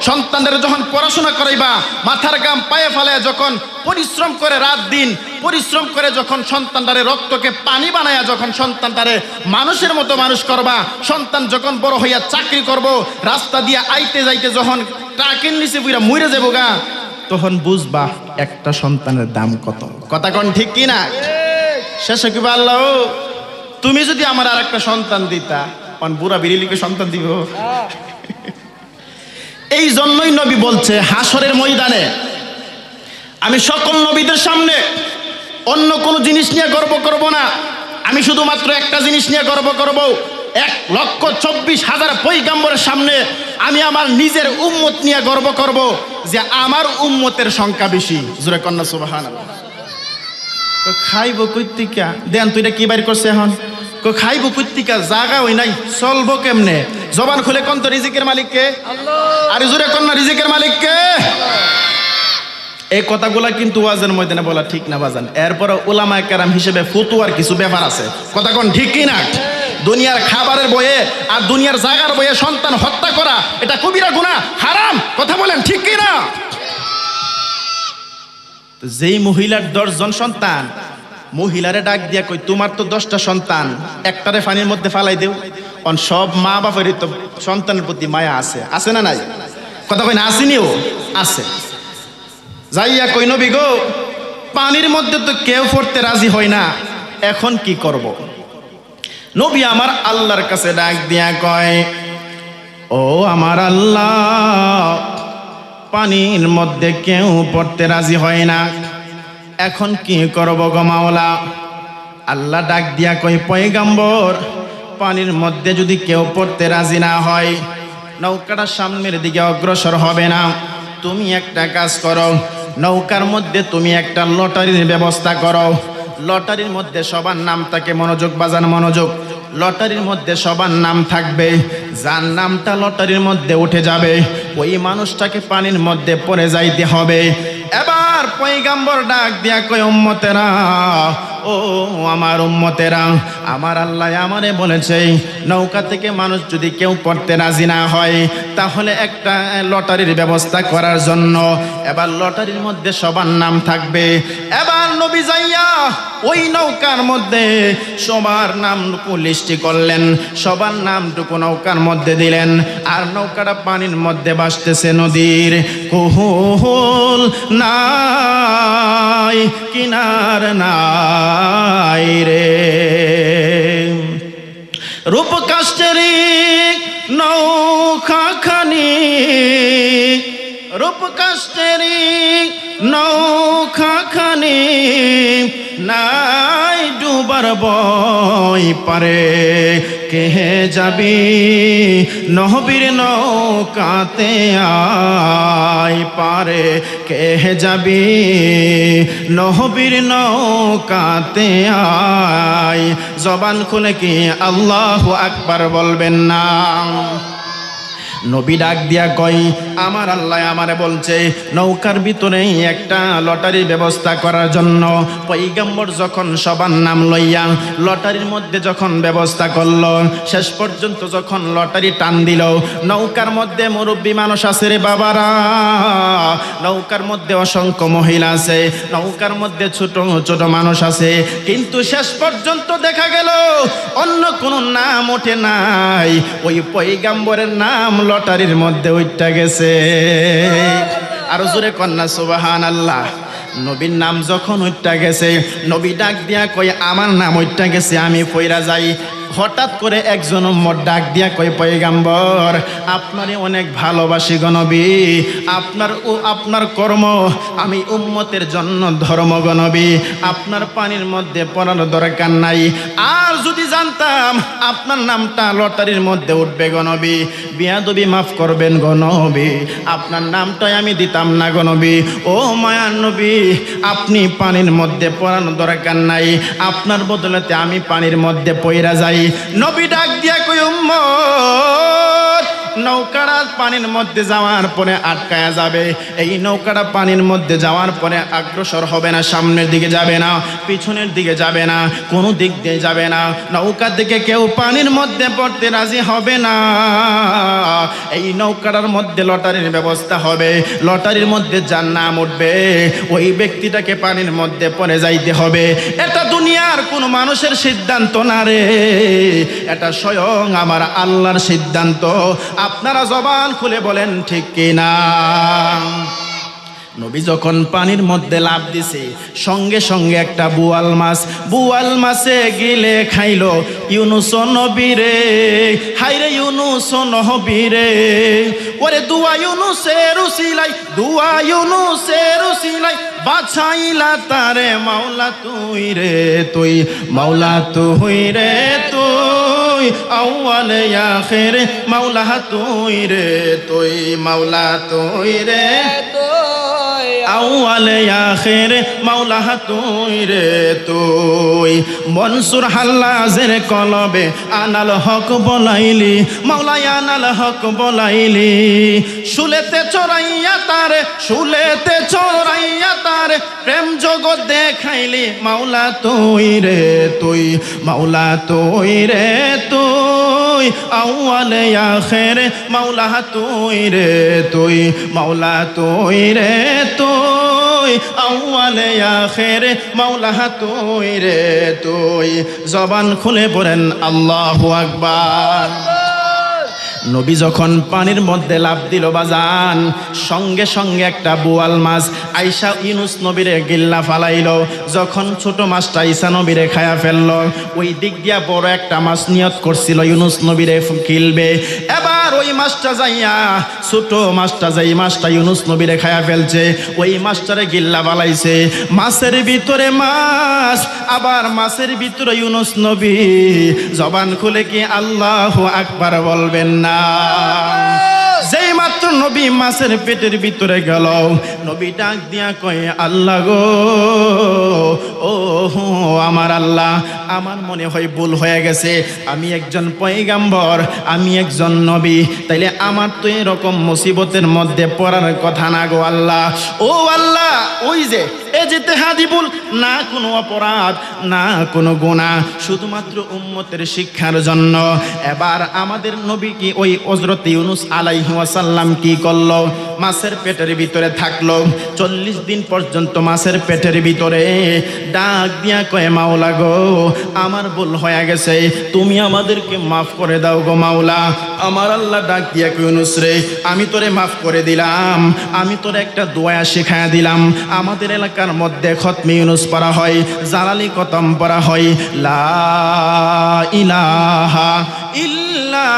Speaker 1: সন্তানদের যখন পড়াশোনা করাইবা, মাথার গাম পায়ে ফেলায় যখন পরিশ্রম করে রাত দিন পরিশ্রম করে যখন সন্তানটারে রক্তকে পানি বানায়া যখন সন্তানটারে মানুষের মতো মানুষ করবা, সন্তান যখন বড় হইয়া চাকরি করব, রাস্তা দিয়ে আইতে যাইতে যখন ট্রাকের নিচে পুরা মরে যাবো গা, তখন বুঝবা একটা সন্তানের দাম কত। কথা কোন ঠিক কি না? শেষে কি আল্লাহ, তুমি যদি আমার আর একটা সন্তান দিতা, বুড়া বিড়িলিকে সন্তান দিব। এই জন্যই নবী বলছে, হাসরের ময়দানে আমি সকল নবীদের সামনে অন্য কোনো জিনিস নিয়ে গর্ব করব না, আমি শুধুমাত্র একটা জিনিস নিয়ে গর্ব করব। 1,24,000 পয়গম্বরের সামনে আমি আমার নিজের উম্মত নিয়ে গর্ব করব যে আমার উম্মতের সংখ্যা বেশি। জোরে কন্যা সুবহানাল্লাহ। তো খাইব কইতিকা দেন, তুই এটা কি বাইর করছে এখন? খাইব কইতিকা, জায়গা হই নাই, চলবো কেমনে? জবান খুলে কোন তো রিজিকের মালিককে? আল্লাহ। আর জোরে কন্যা রিজিকের মালিককে? এই কথাগুলা কিন্তু ওয়াজের ময়দানে বলা ঠিক না বাজান। এরপর উলামায়ে কেরাম হিসেবে ফতোয়ার কিছু ব্যাপার আছে। কথা কোন ঠিক কি না? দুনিয়ার খাবারের বয়ে আর দুনিয়ার জায়গার বয়ে সন্তান হত্যা করা এটা কবিরা গুনাহ, হারাম। কথা বলেন ঠিক কি না? যেই মহিলার 10 জন সন্তান, মহিলারে ডাক দিয়া কই, তোমার তো 10টা সন্তান, একটারে পানির মধ্যে ফালাই দেও। সব মা বাপেরই তো সন্তানের প্রতি মায়া আছে, আছে না নাই? কথা কই না, আসেনিও আছে। যাইয়া কই, নবী গো, পানির মধ্যে তো কেউ পড়তে রাজি হয় না, এখন কি করব? নবী আমার আল্লাহর কাছে ডাক দিয়া কয়, ও আমার আল্লাহ, পানির মধ্যে কেউ পড়তে রাজি হয় না, এখন কি করব গো মাওলা? আল্লাহ ডাক দিয়া কয়, পয়গম্বর, পানির মধ্যে যদি কেউ পড়তে রাজি না হয়, নৌকাটা সামনের দিকে অগ্রসর হবে না। তুমি একটা কাজ করো, নৌকার মধ্যে তুমি একটা লটারির ব্যবস্থা করো। লটারির মধ্যে সবার নাম থাকে, মনোযোগ বাজান মনোযোগ, লটারির মধ্যে সবার নাম থাকবে, যার নামটা লটারির মধ্যে উঠে যাবে ওই মানুষটাকে পানির মধ্যে পড়ে যাইতে হবে। এবার পয়গম্বর ডাক দিয়া কয়, উম্মতেরা, ও ও আমার উম্মতেরা, আমার আল্লাহ আমারে বলেছে নৌকা থেকে মানুষ যদি কেউ পড়তে রাজি না হয় তাহলে একটা লটারির ব্যবস্থা করার জন্য। এবার লটারির মধ্যে সবার নাম থাকবে। এবার নবী যাইয়া ওই নৌকার মধ্যে সবার নামটুকু লিস্টি করলেন, সবার নামটুকু নৌকার মধ্যে দিলেন। আর নৌকাটা পানির মধ্যে ভাসতেছে, নদীর কুহুল নাই কিনার নাই রে। রূপকাষ্ঠেরি নৌকাখানি, রূপকাষ্ঠেরি নৌকাখানি নাই ডুবার বই পারে। কে যাবি নহবীর নৌকাতে আয় পারে, কে যাবি নহবীর নৌকাতে আয়। জবান খুলে কি আল্লাহু আকবার বলবেন না? নবী ডাক দিয়া কই, আমার আল্লাহ আমারে বলছে নৌকার ভিতরেই একটা লটারির ব্যবস্থা করার জন্য। পয়গম্বর যখন সবার নাম লইয়া লটারির মধ্যে যখন ব্যবস্থা করলো, শেষ পর্যন্ত যখন লটারি টান দিল, নৌকার মধ্যে মুরব্বী মানুষ আছে রে বাবারা, নৌকার মধ্যে অসংখ্য মহিলা আছে, নৌকার মধ্যে ছোট ছোট মানুষ আছে, কিন্তু শেষ পর্যন্ত দেখা গেল অন্য কোনো নাম ওঠে নাই, ওই পয়গম্বরের নাম লটারির মধ্যে উঠটা গেছে। আর জোরে কন্যা সুবহানাল্লাহ। নবীর নাম যখন উঠটা গেছে, নবী ডাক দিয়া কই আমার নাম উঠটা গেছে, আমি পয়রা যাই। হঠাৎ করে একজন উম্মত ডাক দিয়া কই, পয়গম্বর আপনারে অনেক ভালোবাসি গো নবী, আপনার কর্ম আমি উম্মতের জন্য ধর্ম গো নবী, আপনার পানির মধ্যে পড়ার দরকার নাই। আর যদি জানতাম আপনার নামটা লটারির মধ্যে উঠবে গো নবী, বিয়াদবি মাফ করবেন গো নবী, আপনার নামটাই আমি দিতাম না গো নবী। ও মায়ার নবী, আপনি পানির মধ্যে পড়ানো দরকার নাই, আপনার বদলেতে আমি পানির মধ্যে পইরা যাই। নবী ডাক দিয়া কই, উম্মত নৌকাটা পানির মধ্যে যাওয়ার পরে আটকায়া যাবে, এই নৌকাটা পানির মধ্যে যাওয়ার পরে অগ্রসর হবে না, সামনের দিকে যাবে না, পিছনের দিকে যাবে না, কোনো দিক দিয়ে যাবে না, নৌকা থেকে কেউ পানির মধ্যে পড়তে রাজি হবে না। এই নৌকাটার মধ্যে লটারির ব্যবস্থা হবে, লটারির মধ্যে যার নাম উঠবে ওই ব্যক্তিটাকে পানির মধ্যে পড়ে যাইতে হবে। এটা দুনিয়ার কোনো মানুষের সিদ্ধান্ত না রে, এটা স্বয়ং আমার আল্লাহর সিদ্ধান্ত। আপনারা জবান খুলে বলেন ঠিক কিনা? নবী যখন পানির মধ্যে লাফ দিছে, সঙ্গে সঙ্গে একটা বুয়াল মাছে গিলে খাইলো ইউনুস নবী রে। হাইরে ইউনুস নবী রে, ওরে দুয়া ইউনুসের উসিলাই, দুয়া ইউনুসের উসিলাই বাছাইলা তারে মাওলা তুই রে তুই, মাওলা তুই রে তুই, আউয়াল আখির মাওলা তুই রে তুই, মাওলা তুই রে আউয়াল আখির মাওলা তুই রে তুই। মনসুর হাল্লাজের কলবে আনাল হক বলাইলি, মাওলা আনাল হক বলাইলি, শুলেতে চড়াইয়া তারে, শুলেতে চড়াইয়া তারে প্রেম জগৎ দেখাইলি, মাওলা তুই রে তুই, মাওলা তুই রে তুই, আউয়াল আখির মাওলা তুই রে তুই, মাওলা তুই রে তুই, আউয়াল আখির মাওলা তুই রে তুই। জবান খুলে পড়েন আল্লাহু আকবার। নবী যখন পানির মধ্যে লাফ দিল বাজান, সঙ্গে সঙ্গে একটা বোয়াল মাছ আইসা ইউনুস নবীরে গিল্লা ফালাইল। যখন ছোট মাছটা ঈসা নবীরে খায়া ফেলল, ওই দিক দিয়া বড় একটা মাছ নিয়ত করছিল ইউনুস নবীরে কিলবে। এবার ওই মাছটা যাইয়া, ছোট মাছটা যাই মাছটা ইউনুস নবীরে খায়া ফেলছে, ওই মাছটারে গিল্লা ফালাইছে। মাছের ভিতরে মাছ, আবার মাছের ভিতরে ইউনুস নবী। জবান খুলে কি আল্লাহু আকবার বলবেন না? যেই মাত্র নবী মাছের পেটের ভিতরে গেল, নবী ডাক দিয়া কয়, আল্লাহ গো, ও আমার আল্লাহ, আমার মনে হয় ভুল হয়ে গেছে, আমি একজন পয়গাম্বর, আমি একজন নবী, তাইলে আমার তো এরকম মুসিবতের মধ্যে পড়ার কথা না গো আল্লাহ। ও আল্লাহ, ওই যে ইজতিহাদি ভুল, না কোনো অপরাধ, না কোনো গুনাহ, শুধুমাত্র উম্মতের শিক্ষার জন্য। এবার আমাদের নবী কি ওই হযরত ইউনূস আলাইহিস সালাম কি করলো? মাছের পেটের ভিতরে থাকলো 40 দিন পর্যন্ত। মাছের পেটের ভিতরে ডাক দিয়া কয়, মাওলা গো, আমার ভুল হয়ে গেছে, তুমি আমাদেরকে মাফ করে দাও গো মাওলা। আমার আল্লাহ ডাক দিয়া কয়, ইউনূস রে, আমি তোরে মাফ করে দিলাম, আমি তোরে একটা দোয়া শিখায়া দিলাম। আমাদের এলাকার মধ্যে খতমে ইউনূস পড়া হয়, জালালি খতম পড়া হয়, লা ইলাহা ইল্লা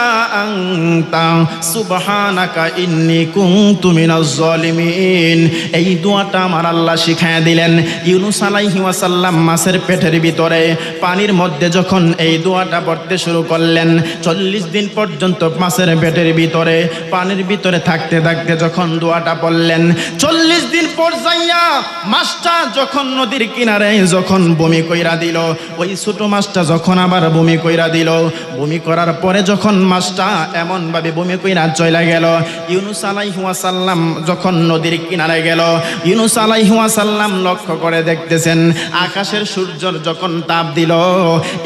Speaker 1: আনতা সুবহানাকা ইন্নী কুনতু মিনাজ জালিমিন। এই দোয়াটা আমার আল্লাহ শিখায়া দিলেন। ইউনূস আলাইহিস সালাম মাছের পেটের ভিতরে পানির মধ্যে যখন এই দোয়াটা পড়তে শুরু করলেন, 40 দিন পর্যন্ত মাছের পেটের ভিতরে পানির ভিতরে থাকতে থাকতে যখন দোয়াটা পড়লেন, 40 দিন পর যাইয়া মাছটা যখন নদীর কিনারে যখন বমি কইরা দিল, ওই ছোট মাছটা যখন আবার বমি কইরা দিল, বমি করার পরে যখন মাছটা এমন ভাবে বমি কইরা চলে গেল, ইউনূস আলাইহিস সালাম যখন নদীর কিনারে গেল, ইউনূস আলাইহিস সালাম লক্ষ্য করে দেখতেছেন আকাশের সূর্যর যখন তাপ দিল,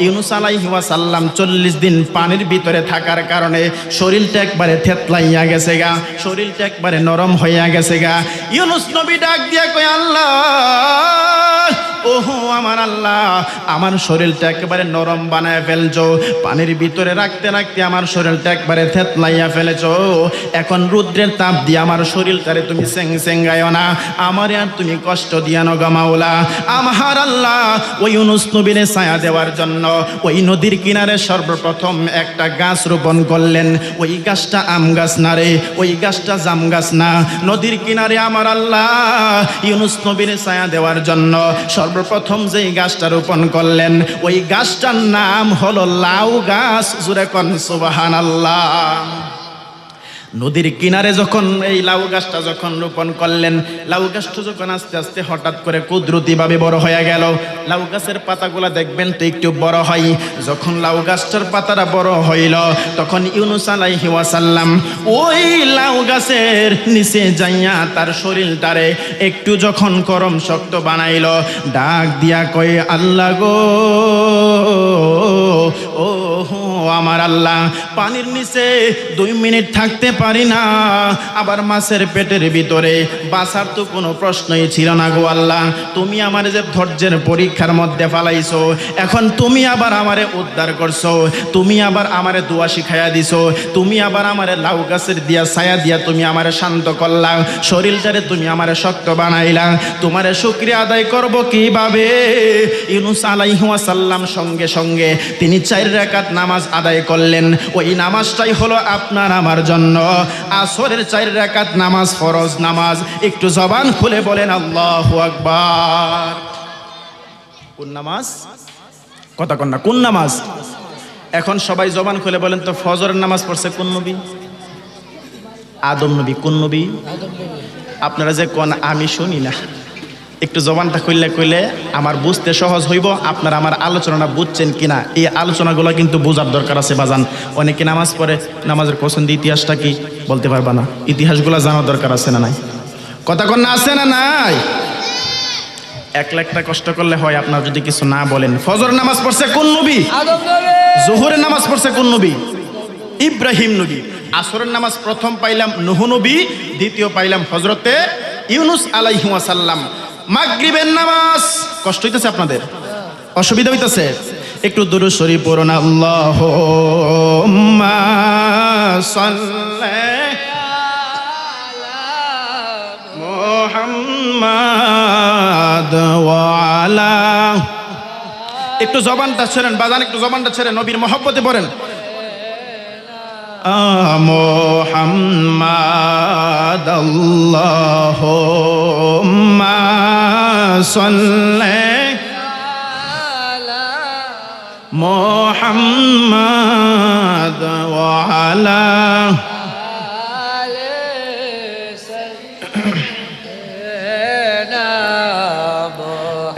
Speaker 1: ইউনূস আলাইহিস সালাম 40 দিন পানির ভিতরে থাকার কারণে শরীরটা একবারে থেতলাইয়া গেছে গা, শরীরটা একবারে নরম হইয়া গেছে গা। ইউনূস নবী ডাক দিয়া কয়, আল্লাহ, ওহো আমার আল্লাহ, আমার শরীরটা একেবারে নরম বানায় ফেলছো, পানির ভিতরে রাখতে রাখতে আমার শরীরটা একবারে থেতলাইয়া ফেলেছো। এখন রুদ্রের তাপ দিয়ে আমার শরীরটারে তুমি সেঙ্গায়ও না, আমারে আর তুমি কষ্ট দিয়া না গো মাওলা। আমার আল্লাহ ওই ইউনূস নবীরে ছায়া দেওয়ার জন্য ওই নদীর কিনারে সর্বপ্রথম একটা গাছ রোপণ করলেন। ওই গাছটা আম গাছ না রে, ওই গাছটা জাম গাছ না। নদীর কিনারে আমার আল্লাহ ইউনূস নবীরে ছায়া দেওয়ার জন্য সর্বপ্রথম যেই গাছটা রোপণ করলেন, ওই গাছটার নাম হলো লাউ গাছ। জোরে কোন সুবহানাল্লাহ। নদীর কিনারে যখন এই লাউ গাছটা যখন রোপণ করলেন, লাউ গাছটা যখন আস্তে আস্তে হঠাৎ করে কুদরতিভাবে বড় হয়ে গেল। লাউ গাছের পাতাগুলা দেখবেন তো একটু বড় হয়। যখন লাউ গাছটার পাতাটা বড় হইল, তখন ইউনূস আলাইহিস সালাম ওই লাউ গাছের নিচে যাইয়া তার শরীরটারে একটু যখন গরম শক্ত বানাইল, ডাক দিয়া কয়, আল্লাহ গো, ও আমার আল্লাহ, পানির নিচে 2 মিনিট থাকতে পারি না, আবার মাছের পেটের ভিতরে বাঁচার তো কোনো প্রশ্নই ছিল না গো আল্লাহ। তুমি আমার যে ধৈর্যের পরীক্ষার মধ্যে ফালাইছো, এখন তুমি আবার আমারে উদ্ধার করছো, তুমি আবার আমারে দোয়া শিখাইয়া দিছো, তুমি আবার আমারে লাউ গাছের দিয়া ছায়া দিয়া তুমি আমারে শান্ত করলা, শরীরটারে তুমি আমারে শক্ত বানাইলা, তোমারে শুকরিয়া আদায় করব কিভাবে? ইউনূস আলাইহিস সালাম সঙ্গে সঙ্গে তিনি 4 রাকাত নামাজ আদায় করলেন। ওই নামাজটাই হলো আপনার আমার জন্য আসরের 4 রাকাত নামাজ, ফরজ নামাজ। একটু জবান খুলে বলেন আল্লাহু আকবার। কোন নামাজ? কথা কন না, কোন নামাজ? এখন সবাই জবান খুলে বলেন তো, ফজরের নামাজ পড়ছে কোন নবী? আদম নবী। কোন নবী? আপনারা যে কোন আমি শুনি না, একটু জবানটা কইলে আমার বুঝতে সহজ হইব। আপনারা আমার আলোচনাটা বুঝছেন কিনা, এই আলোচনাগুলো কিন্তু বোঝার দরকার আছে বাজান। অনেকে নামাজ পড়ে, নামাজের পছন্দ ইতিহাসটা কি বলতে পারবা না, ইতিহাসগুলো জানার দরকার আছে না নাই? কথা কন না, আছে না নাই? 1 লাখটা কষ্ট করলে হয় আপনার যদি কিছু না বলেন। ফজর নামাজ পড়ছে কোন নবী?
Speaker 2: আদম নবী।
Speaker 1: জোহরের নামাজ পড়ছে কোন নবী? ইব্রাহিম নবী। আসরের নামাজ প্রথম পাইলাম নূহ নবী, দ্বিতীয় পাইলাম হযরতে ইউনূস আলাইহিস সালাম। মাগরিবের নামাজ কষ্ট হইতেছে আপনাদের, অসুবিধা হইতেছে? একটু দুরূদ শরীফ পড়ুন। আল্লাহুম্মা সাল্লি আলা মুহাম্মাদ ওয়া আলা, একটু জবানটা ছেড়েন বাজান, একটু জবানটা ছেড়ে নবীর মহব্বতে পড়েন। মুহাম্মাদ আল্লাহুম্মা সাল্লি আলা মুহাম্মাদ ওয়া আলা।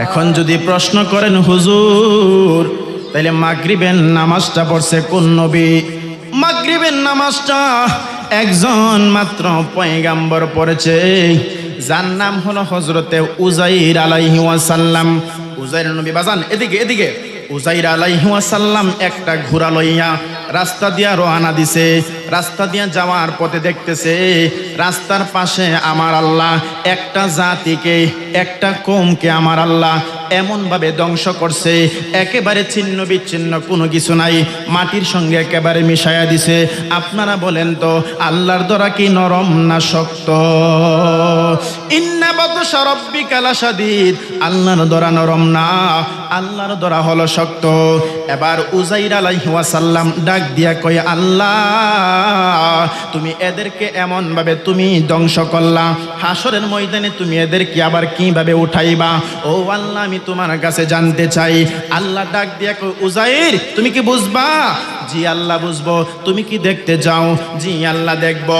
Speaker 1: এখন যদি প্রশ্ন করেন হুজুর, তাইলে মাগরিবের নামাজটা পড়ছে কোন নবী? মাগরিবের নামাজটা একজন মাত্র পয়গাম্বর পড়েছে। যার নাম হলো হযরতে উযাইর আলাইহি ওয়াসাল্লাম। উযাইর নবী বাজান এদিকে এদিকে। উযাইর আলাইহি ওয়াসাল্লাম একটা ঘোড়া লইয়া রাস্তা দিয়া রওনা দিছে। রাস্তা দিয়া যাওয়ার পথে দেখতেছে রাস্তার পাশে আমার আল্লাহ একটা জাতিকে, একটা কওমকে আমার আল্লাহ এমন ভাবে ধ্বংস করছে, একেবারে ছিন্ন বিচ্ছিন্ন, কোনো কিছু নাই, মাটির সঙ্গে একেবারে মিশাইয়া দিছে। আপনারা বলেন তো আল্লাহর দরা কি নরম না শক্ত? ইন্না বাতশা রাব্বিকা লাশাদীদ। আল্লাহর দরা নরম না, আল্লাহর দরা হলো শক্ত। এবার উযাইর আলাইহি ওয়াসাল্লাম ডাক দিয়া কয়, আল্লাহ তুমি এদেরকে এমন ভাবে তুমি ধ্বংস করলা, হাসরের ময়দানে তুমি এদেরকে আবার কিভাবে উঠাইবা? ও আল্লাহ আমি তোমার কাছে জানতে চাই। আল্লাহ ডাক দিয়া কয়, উযাইর তুমি কি বুঝবা? জি আল্লাহ বুঝবো। তুমি কি দেখতে চাও? জি আল্লাহ দেখবো।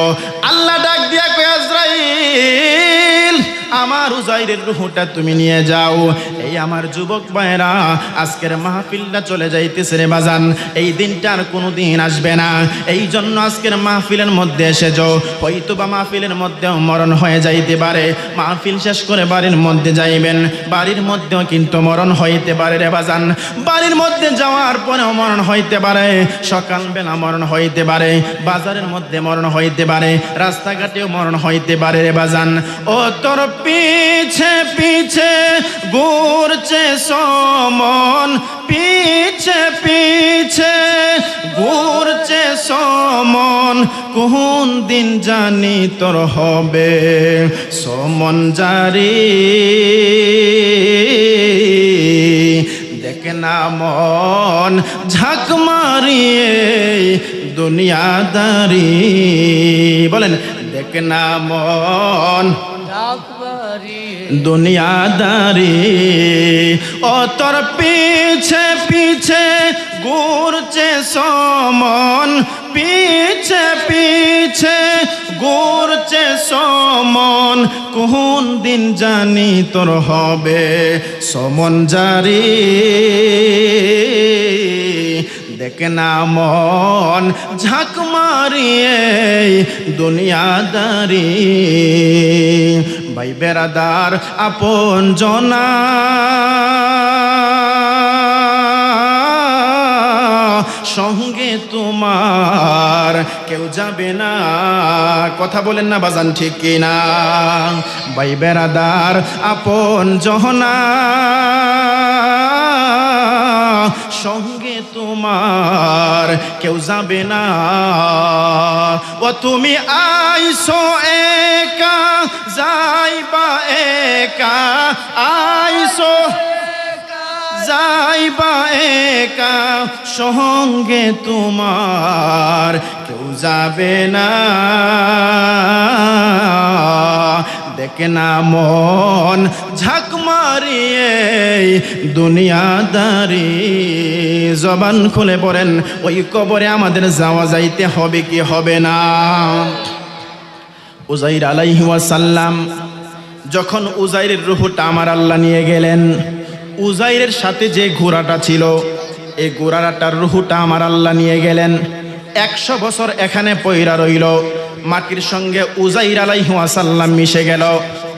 Speaker 1: আল্লাহ ডাক দিয়া কয়, আজরাইল আমার উযাইরের রূহটা তুমি নিয়ে যাও। এই আমার যুবক ভাইরা, আজকের মাহফিলটা চলে যাইতেছে রে বাজান, এই দিনটা আর কোনো দিন আসবে না। এই জন্য আজকের মাহফিলের মধ্যে এসে যাও। হয়তো বা মাহফিলের মধ্যেও মরণ হয়ে যাইতে পারে, মাহফিল শেষ করে বাড়ির মধ্যে যাইবেন, বাড়ির মধ্যেও কিন্তু মরণ হইতে পারে রে বাজান। বাড়ির মধ্যে যাওয়ার পরেও মরণ হইতে পারে, সকালবেলা মরণ হইতে পারে, বাজারের মধ্যে মরণ হইতে পারে, রাস্তাঘাটেও মরণ হইতে পারে রে বাজান। ও তোর পিছে পিছে ঘুরছে সমন, পিছে পিছে ঘুরছে সমন, কোন দিন জানি তোর হবে সমন জারি। দেখে না মন ঝাঁক মারিয়ে দুনিয়াদারি। বলেন দেখে না মন দুনিয়াদারি। ও তোর পিছে পিছে ঘুরছে সমন, পিছে পিছে ঘুরছে সমন, কোন দিন জানি তোর হবে সমন জারি। দেখে না মন ঝাঁক মারিয়ে দুনিয়াদারি। ভাই বেরাদার আপন জনা সঙ্গে তোমার কেউ যাবে না। কথা বলেন না বাজান, ঠিক কিনা? ভাই বেরাদার আপন জনা সঙ্গে তোমার কেউ যাবে না। ও তুমি আইসো একা যাইবা একা, আইসো যাইবা একা, সঙ্গে তোমার কেউ যাবে না। দেখে না মন ঝাঁক মারিয়ে দুনিয়াদারি। জবান খুলে পড়েন, ওই কবরে আমাদের যাওয়া যাইতে হবে কি হবে না? উযাইর আলাইহি ওয়াসাল্লাম যখন উযাইরের রূহটা আমার আল্লাহ নিয়ে গেলেন, উযাইরের সাথে যে ঘোড়াটা ছিল এই ঘোড়াটার রূহটা আমার আল্লাহ নিয়ে গেলেন। 100 বছর এখানে পয়রা রইল, মাটির সঙ্গে উযাইর আলাইহি ওয়াসাল্লাম মিশে গেল।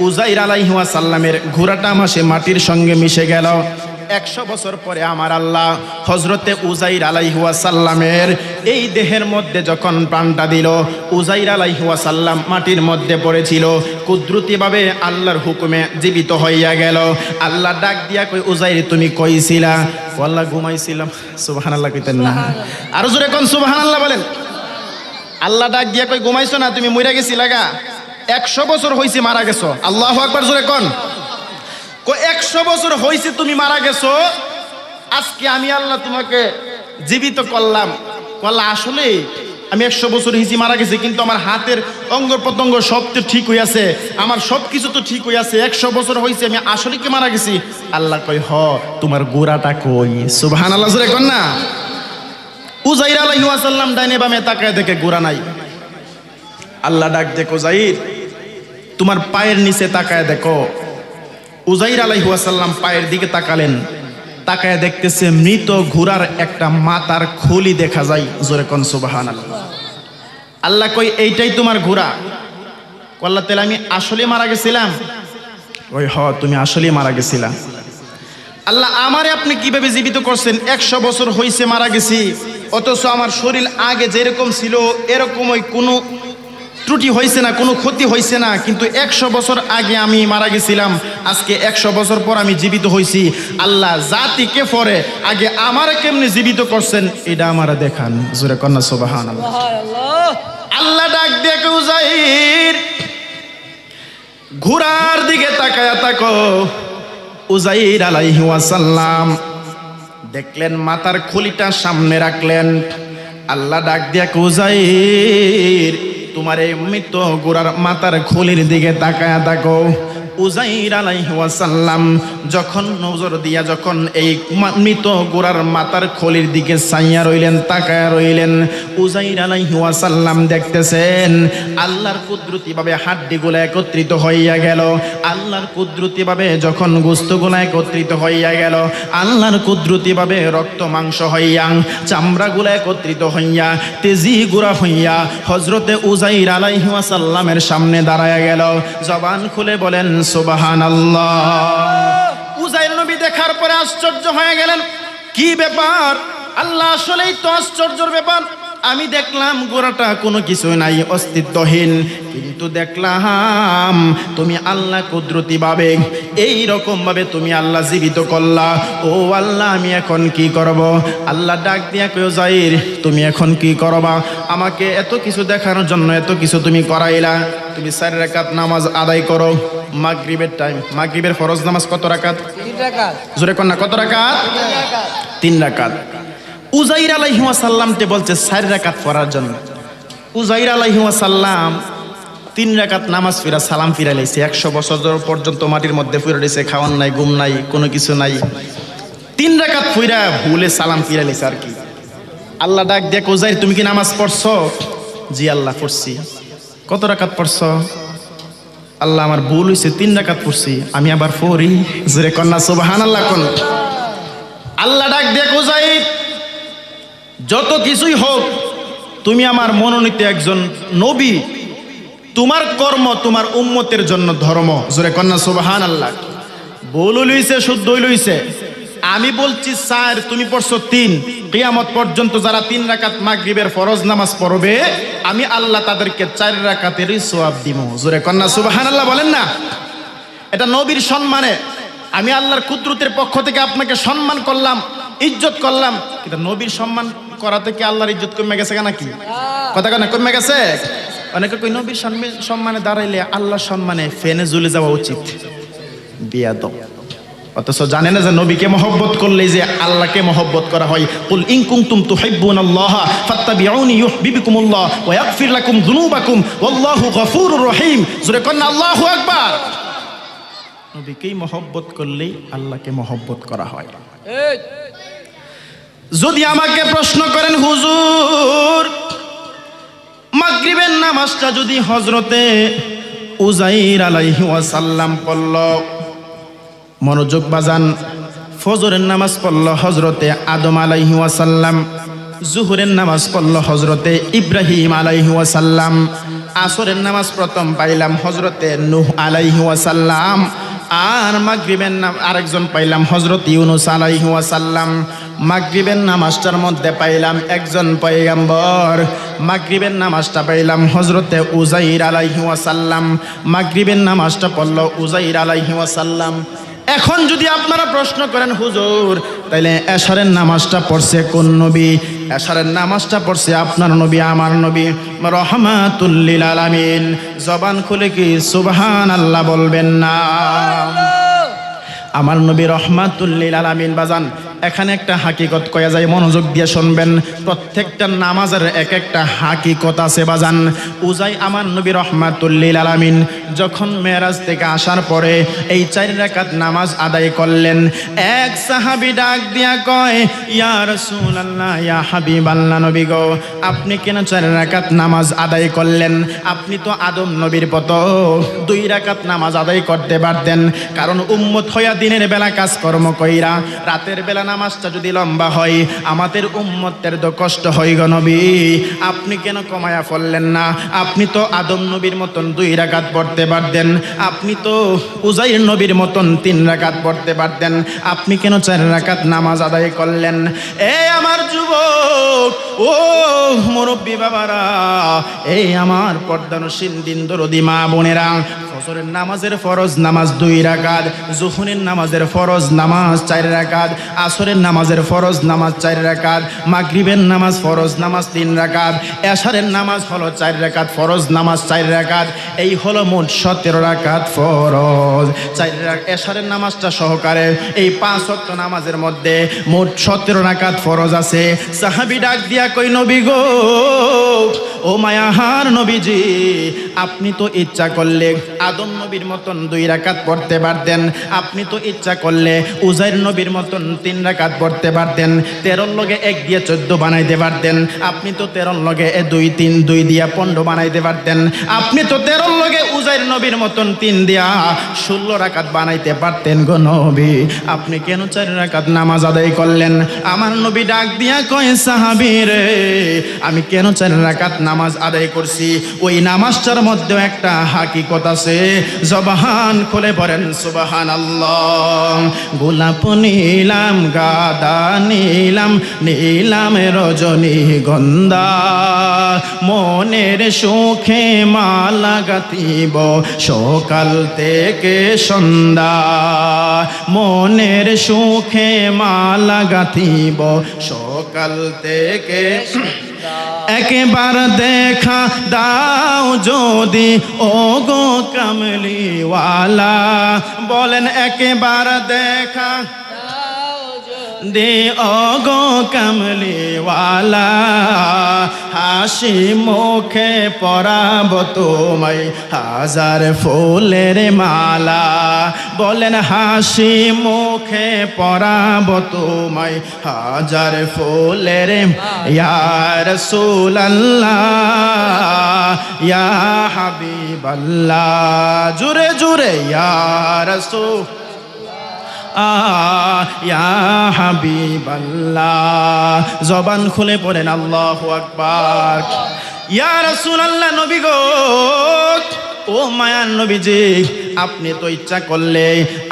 Speaker 1: উযাইর আলাইহি ওয়াসাল্লামের ঘোড়াটা মাটির সঙ্গে মিশে গেল। 100 বছর পরে আমার আল্লাহ হযরতে উযাইর আলাইহি ওয়াসাল্লামের এই দেহের মধ্যে যখন প্রাণটা দিল, উযাইর আলাইহি ওয়াসাল্লাম মাটির মধ্যে পড়েছিল, কুদরতিভাবে আল্লাহর হুকুমে জীবিত হইয়া গেল। আল্লাহ ডাক দিয়া কই, উযাইর তুমি কইছিলা? আল্লাহ ঘুমাইছিলাম। সুবহানাল্লাহ কইতেন না? আরো জোরে কোন সুবহানাল্লাহ বলেন। আল্লাহ ডাক দিয়া কই, ঘুমাইছো না, তুমি মইরা গেছিলা গা, 100 বছর হইছে মারা গেছো। আল্লাহু আকবার জোরে কোন। 100 বছর হয়েছে তুমি মারা গেছো, আজকে আমি আল্লাহ তোমাকে জীবিত করলাম। বললা আসলে আমি 100 বছর হয়েছি মারা গেছি, কিন্তু আমার হাতের অঙ্গ প্রত্যঙ্গ সব তো ঠিক হইয়াছে, আমার সব কিছু তো ঠিক হইয়াছে, 100 বছর হয়েছে আমি আসলে কি মারা গেছি? আল্লাহ কই, হ তোমার গোড়াটা কই? সুবহানাল্লাহ জোরে কোন না। উযাইর আলাইহিস সালাম ডাইনে বামে তাকায় দেখে গোড়া নাই। আল্লাহ ডাক দেখো, উযাইর তোমার পায়ের নিচে তাকায় দেখো। উযাইর আলাইহিস সালাম পায়ের দিকে তাকালেন, তাকায় দেখতেছে মৃত ঘোড়ার একটা মাথার খুলি দেখা যায়। জোরে কোন সুবহানাল্লাহ। আল্লাহ কই, এইটাই তোমার ঘোড়া? আল্লাহ তাআলা আমি আসলে মারা গেছিলাম? ওই তুমি আসলেই মারা গেছিলা। আল্লাহ আমারে আপনি কিভাবে জীবিত করছেন? 100 বছর হইছে মারা গেছি, অথচ আমার শরীর আগে যেরকম ছিল এরকমই কোনো ত্রুটি হয়েছে না, কোনো ক্ষতি হয়েছে না, কিন্তু 100 বছর আগে আমি মারা গেছিলাম, আজকে 100 বছর পর আমি জীবিত হয়েছি। আল্লাহ জাতিকে পরে আগে আমারে কেমনে জীবিত করছেন এটা আমারে দেখান। জোরে কন্যা সুবহানাল্লাহ।
Speaker 2: সুবহানাল্লাহ।
Speaker 1: আল্লাহ ডাক দিয়ে কয়, উজাইর ঘোড়ার দিকে তাকায়া তাকো। উজাইর আলাইহি ওয়াসাল্লাম দেখলেন মাথার খুলিটা সামনে রাখলেন। আল্লাহ ডাক দিয়া কয়, উজাইর তোমার এই মৃত ঘোড়ার মাথার খুলির দিকে তাকায়া তাকো। উজাইর আলাইহি ওয়াসাল্লাম যখন নজর দিয়া যখন এই মৃত ঘোড়ার মাথার খলির দিকে চাইয়া রইলেন, তাকায়া রইলেন, উজাইর আলাইহি ওয়াসাল্লাম দেখতেছেন আল্লাহর কুদরতিভাবে হাড্ডিগুলো একত্রিত হইয়া গেল। আল্লাহর কুদরতিভাবে যখন গোশতগুলো একত্রিত হইয়া গেল, আল্লাহর কুদরতিভাবে রক্ত মাংস হইয়া চামড়াগুলো একত্রিত হইয়া তেজি গুড়া হইয়া হযরতে উজাইর আলাইহি ওয়াসাল্লামের সামনে দাঁড়ায়া গেল। জবান খুলে বলেন সুবহানাল্লাহ। উজাইর নবী দেখার পরে আশ্চর্য হয়ে গেলেন, কি ব্যাপার? আল্লাহ আসলেই তো আশ্চর্যের ব্যাপার। আমি দেখলাম গোড়াটা কোনো কিছু নাই, অস্তিত্বহীন, কিন্তু দেখলাম তুমি আল্লাহ কুদরতিভাবে এই রকম ভাবে তুমি আল্লাহ জীবিত করলা। ও আল্লাহ আমি এখন কি করব? আল্লাহ ডাক দিয়া কয়, উজাইর তুমি এখন কি করবা? আমাকে এত কিছু দেখানোর জন্য এত কিছু তুমি করাইলা, তুমি 4 রাকাত নামাজ আদায় করো। মাগরিবের টাইম, মাগরিবের ফরজ নামাজ কত রাকাত?
Speaker 2: 3 রাকাত।
Speaker 1: জোরে কন্যা কত রাকাত?
Speaker 2: 3 রাকাত।
Speaker 1: 3 রাকাত। উজাইর আলাইহিস সালাম তে বলছে 4 রাকাত পড়ার জন্য। উজাইর আলাইহিস সালাম 3 রাকাত নামাজ ফিরা সালাম ফিরা লাইছে। 100 বছর পর্যন্ত মাটির মধ্যে ফিরে রইছে, খাওয়ান নাই, ঘুম নাই, কোনো কিছু নাই। 3 রাকাত ফিরা ভুলে সালাম ফিরা লাইছে আর কি। আল্লাহ ডাক দেখ, উজাইর তুমি কি নামাজ পড়ছো? জি আল্লাহ পড়ছি। কত রাকাত পড়ছো? আল্লাহ আমার ভুল হইছে, 3 রাকাত পড়ছি, আমি আবার পড়ি। জোরে কন্যা সুবহানাল্লাহ কোন। আল্লাহ ডাক দেখ, উজাইর যত কিছুই হোক তুমি আমার মনোনীত একজন নবী, তোমার কর্ম তোমার উম্মতের জন্য ধর্ম। জোরে কন্যা সুবহানাল্লাহ। ভুল লইছে, শুদ্ধ লইছে। আমি বলছি 4, তুমি পড়ছো 3। কিয়ামত পর্যন্ত যারা 3 রাকাত মাগরিবের ফরজ নামাজ পড়বে আমি আল্লাহ তাদেরকে 4 রাকাতেরই সওয়াব দিব। জোরে কন্যা সুবহানাল্লাহ বলেন না। এটা নবীর সম্মানে আমি আল্লাহর কুদরতের পক্ষ থেকে আপনাকে সম্মান করলাম, ইজ্জত করলাম, কিন্তু নবীর সম্মান করা থেকে আল্লাহর ইজ্জত কমে গেছে নাকি? কথা কেন কমে গেছে? অনেকে কই নবীর সম্মানে দাঁড়াইলে আল্লাহর সম্মানে ফেনে ঝুলে যাওয়া উচিত। বিয়াদব। অথচ জানে না যে নবীকে মহব্বত করলে যে আল্লাহকে মহব্বত করা হয়। কুল ইন কুনতুম তুহিব্বুনাল্লাহ ফাত্তাবিউনি ইউহিব্বুকুমুল্লাহ ওয়া ইয়াগফির লাকুম যুনুবাকুম ওয়াল্লাহু গফুরুর রহিম। জোরে কন্না আল্লাহু আকবার। নবীকেই মহব্বত করলেই আল্লাহকে মহব্বত করা হয়। যদি আমাকে প্রশ্ন করেন, হুজুর মাগরিবের নামাজটা যদি হযরতে উজাইর আলাইহি ওয়াসাল্লাম পড়ল, মনোযোগ বাজান, ফজরের নামাজ পড়ল হযরতে আদম আলাইহি ওয়াসাল্লাম, জুহরের নামাজ পড়ল হযরতে ইব্রাহিম আলাইহি ওয়াসাল্লাম, আসরের নামাজ প্রথম পাইলাম হযরতে নূহ আলাইহি ওয়াসাল্লাম, আর মাগরিবের আরেকজন পাইলাম হযরত ইউনূস আলাইহি ওয়াসাল্লাম। মাগরিবের নামাজটার মধ্যে পাইলাম একজন পয়গম্বর, মাগরিবের নামাজটা পাইলাম হযরতে উজাইর আলাইহি ওয়াসাল্লাম। মাগরিবের নামাজটা পড়ল উজাইর আলাইহি ওয়াসাল্লাম। এখন যদি আপনারা প্রশ্ন করেন, হুজুর তাইলে এশারের নামাজটা পড়ছে কোন নবী? এশারের নামাজটা পড়ছে আপনার নবী, আমার নবী রাহমাতুল লিল আলামিন। জবান খুলে কি সুবহানাল্লাহ বলবেন না? আমার নবী রহমাতুল লিল আলামিন। বাজান এখানে একটা হাকিকত কয়া যায়, মনোযোগ দিয়ে শুনবেন। প্রত্যেকটা নামাজের এক একটা হাকিকত আছে বাজান। উজাই আমার নবী রহমাতুল লিল আলামিন যখন মেরাজ থেকে আসার পরে এই 4 রাকাত নামাজ আদায় করলেন, এক সাহাবী ডাক দিয়া কয়, ইয়া রাসূলুল্লাহ, ইয়া হাবিবাল্লাহ, নবী গো আপনি কেন 4 রাকাত নামাজ আদায় করলেন? আপনি তো আদম নবীর মতো 2 রাকাত নামাজ আদায় করতে পারতেন, কারণ উম্মত হইয়া দিনের বেলা কাজকর্ম কইরা রাতের বেলা নামাজটা যদি লম্বা হয় আমাদের উম্মতের তো কষ্ট হয় গো নবী, আপনি কেন কমায়া ফেললেন না? আপনি তো আদম নবীর মতন 2 রাকাত পড়তে পারতেন, আপনি তো উজাইর নবীর মতন 3 রাকাত পড়তে পারতেন, আপনি কেন 4 রাকাত নামাজ আদায় করলেন? এই আমার যুবক, ও মুরব্বী বাবারা, এই আমার পর্দানশীল দিন দরদি মা বোনেরা, ফজরের নামাজের ফরজ নামাজ 2 রাকাত, জোহরের নামাজের ফরজ নামাজ 4 রাকাত, আসরের নামাজের ফরজ নামাজ 4 রাকাত, মাগরিবের নামাজ ফরজ নামাজ 3 রাকাত, এশারের নামাজ হলো 4 রাকাত, ফরজ নামাজ 4 রাকাত, এই হলো মোট 17 রাকাত ফরজ। 4 রাকাত এশারের নামাজটা সহকারে এই 5 ওয়াক্ত নামাজের মধ্যে মোট 17 রাকাত ফরজ আছে। সাহাবী ডাক দিয়া কই, নবী গো, ও মায়াহার নবীজি, আপনি তো ইচ্ছা করলে আদম নবীর মতন 2 রাকাত পড়তে পারতেন, আপনি তো ইচ্ছা করলে উজাইর নবীর মতন 3 রাকাত পড়তে পারতেন, 13 লগে 1 দিয়ে 14 বানাইতে পারতেন, আপনি তো 13 লগে 2 3 2 দিয়া 15 বানাইতে পারতেন, আপনি তো 13 লগে উজাইর নবীর মতন 3 দিয়া 16 রাকাত বানাইতে পারতেন গো নবী, আপনি কেন 4 রাকাত নামাজ আদায় করলেন? আমার নবী ডাক দিয়া কয়, সাহাবী রে, আমি কেন 4 রাকাত নামাজ আদায় করছি, ওই নামাজটার মধ্যে একটা হাকিকত আছে। জবান খুলে পড়েন সুবহানাল্লাহ। গোলাপ নীলাম, গাদা নীলাম, নীলাম রজনীগন্ধা, মনের সুখে মালা গাঁথিব সকাল থেকে সন্ধ্যা, মনের সুখে মালা গাঁথিব সকাল থেকে। একবার দেখা দাও যদি ও গো কামলিওয়ালা, বলেন একবার দেখা দে ও গো কামলিওয়ালা, হাসি মুখে পরাব তোমায় 1000 ফুলের মালা, বলেন হাসি মুখে পরাব তোমায় 1000 ফুলের। ইয়া রাসূলুল্লাহ, ইয়া হাবিবাল্লাহ, জোরে জোরে ইয়া রাসূল, ইয়া হাবিবাল্লাহ। জবান খুলে পড়েন আল্লাহু আকবার। ইয়া রাসূলুল্লাহ, নবী গো, ও মায়ার নবীজি, আপনি তো ইচ্ছা করলে